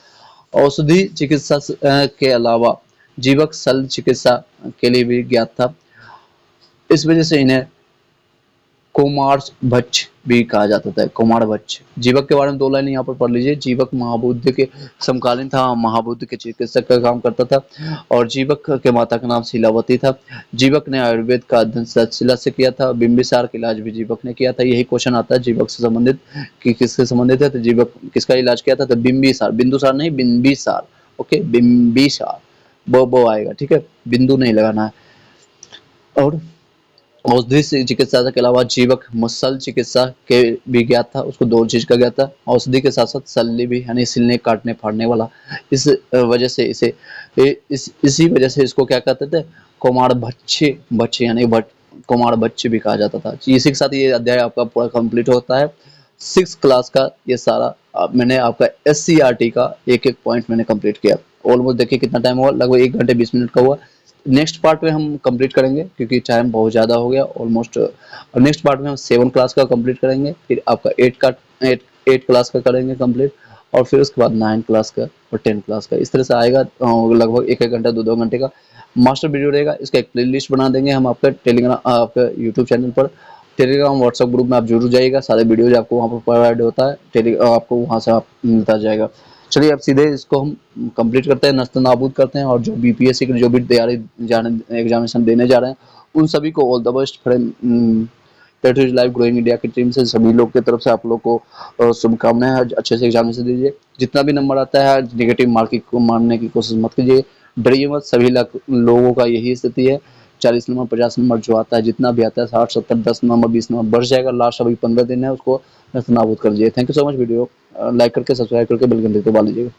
औषधि चिकित्सा के अलावा जीवक शल्य चिकित्सा के लिए भी ज्ञात था। इस वजह से इन्हें कुमार भक्ष भी कहा जाता था। कुमार भक्ष। जीवक के बारे में 2 लाइन यहाँ पर पढ़ लीजिए। जीवक महाबुद्ध के समकालीन था, महाबुद्ध के चिकित्सक का काम करता था। और जीवक के माता का नाम शीलावती था। जीवक ने आयुर्वेद का अध्ययन तक्षशिला से किया था। बिंबिसार का इलाज भी जीवक ने किया था। यही क्वेश्चन आता है जीवक से संबंधित कि किससे संबंधित है, तो जीवक किसका इलाज किया था, तो बिंबिसार, बिंदुसार नहीं, बिंबिसार। ओके, बिंबिसार, बो आएगा, ठीक है, बिंदु नहीं लगाना है। और औषधि चिकित्सा के अलावा जीवक शल्य चिकित्सा के भी ज्ञात था। उसको 2 चीज का ज्ञात था, औषधि के साथ साथ शल्य भी, यानी सिलने काटने फाड़ने वाला। इस वजह से इसे इसी वजह से इसको क्या कहते थे, कुमार भक्ष्य, भक्ष्य यानी कुमार भक्ष्य भी कहा जाता था। इसी के साथ ये अध्याय आपका पूरा कंप्लीट होता है। 6 क्लास का ये सारा मैंने आपका SCRT का एक एक पॉइंट मैंने कंप्लीट किया। ऑलमोस्ट देखिए कितना टाइम हुआ, लगभग 1 घंटे 20 मिनट का हुआ। नेक्स्ट पार्ट में हम कंप्लीट करेंगे क्योंकि टाइम बहुत ज़्यादा हो गया ऑलमोस्ट। नेक्स्ट पार्ट में हम 7 क्लास का कंप्लीट करेंगे, फिर आपका 8 क्लास का करेंगे कंप्लीट, और फिर उसके बाद 9 क्लास का और 10 क्लास का। इस तरह से आएगा लगभग 1-1 घंटा 2-2 घंटे का मास्टर वीडियो रहेगा। इसका एक प्ले लिस्ट बना देंगे हम आपका टेलीग्राम, आपका यूट्यूब चैनल पर। टेलीग्राम व्हाट्सएप ग्रुप में आप जरूर जाइएगा, सारे वीडियोज आपको वहाँ पर प्रोवाइड होता है। आपको वहाँ से आप मिलता जाएगा। चलिए अब सीधे इसको हम कंप्लीट करते हैं, नस्त नाबूद करते हैं। और जो BPSC की जो भी तैयारी एग्जामिनेशन देने जा रहे हैं उन सभी को ऑल द बेस्ट फ्रेंड। पेट्रोज लाइव ग्रोइंग इंडिया की टीम से सभी लोग की तरफ से आप लोग को शुभकामनाएं हैं। अच्छे से एग्जामिनेशन दीजिए। जितना भी नंबर आता है नेगेटिव मार्किंग को मारने की कोशिश मत कीजिए, डरिए मत। सभी लोगों का यही स्थिति है। 40 नंबर 50 नंबर जो आता है, जितना भी आता है 60 70 10 नंबर 20 नंबर बढ़ जाएगा। लास्ट अभी 15 दिन है, उसको नस्त नाबूद कर दीजिए। Thank you so much. Video like करके सब्सक्राइब करके बेल घंटे दबा लीजिएगा।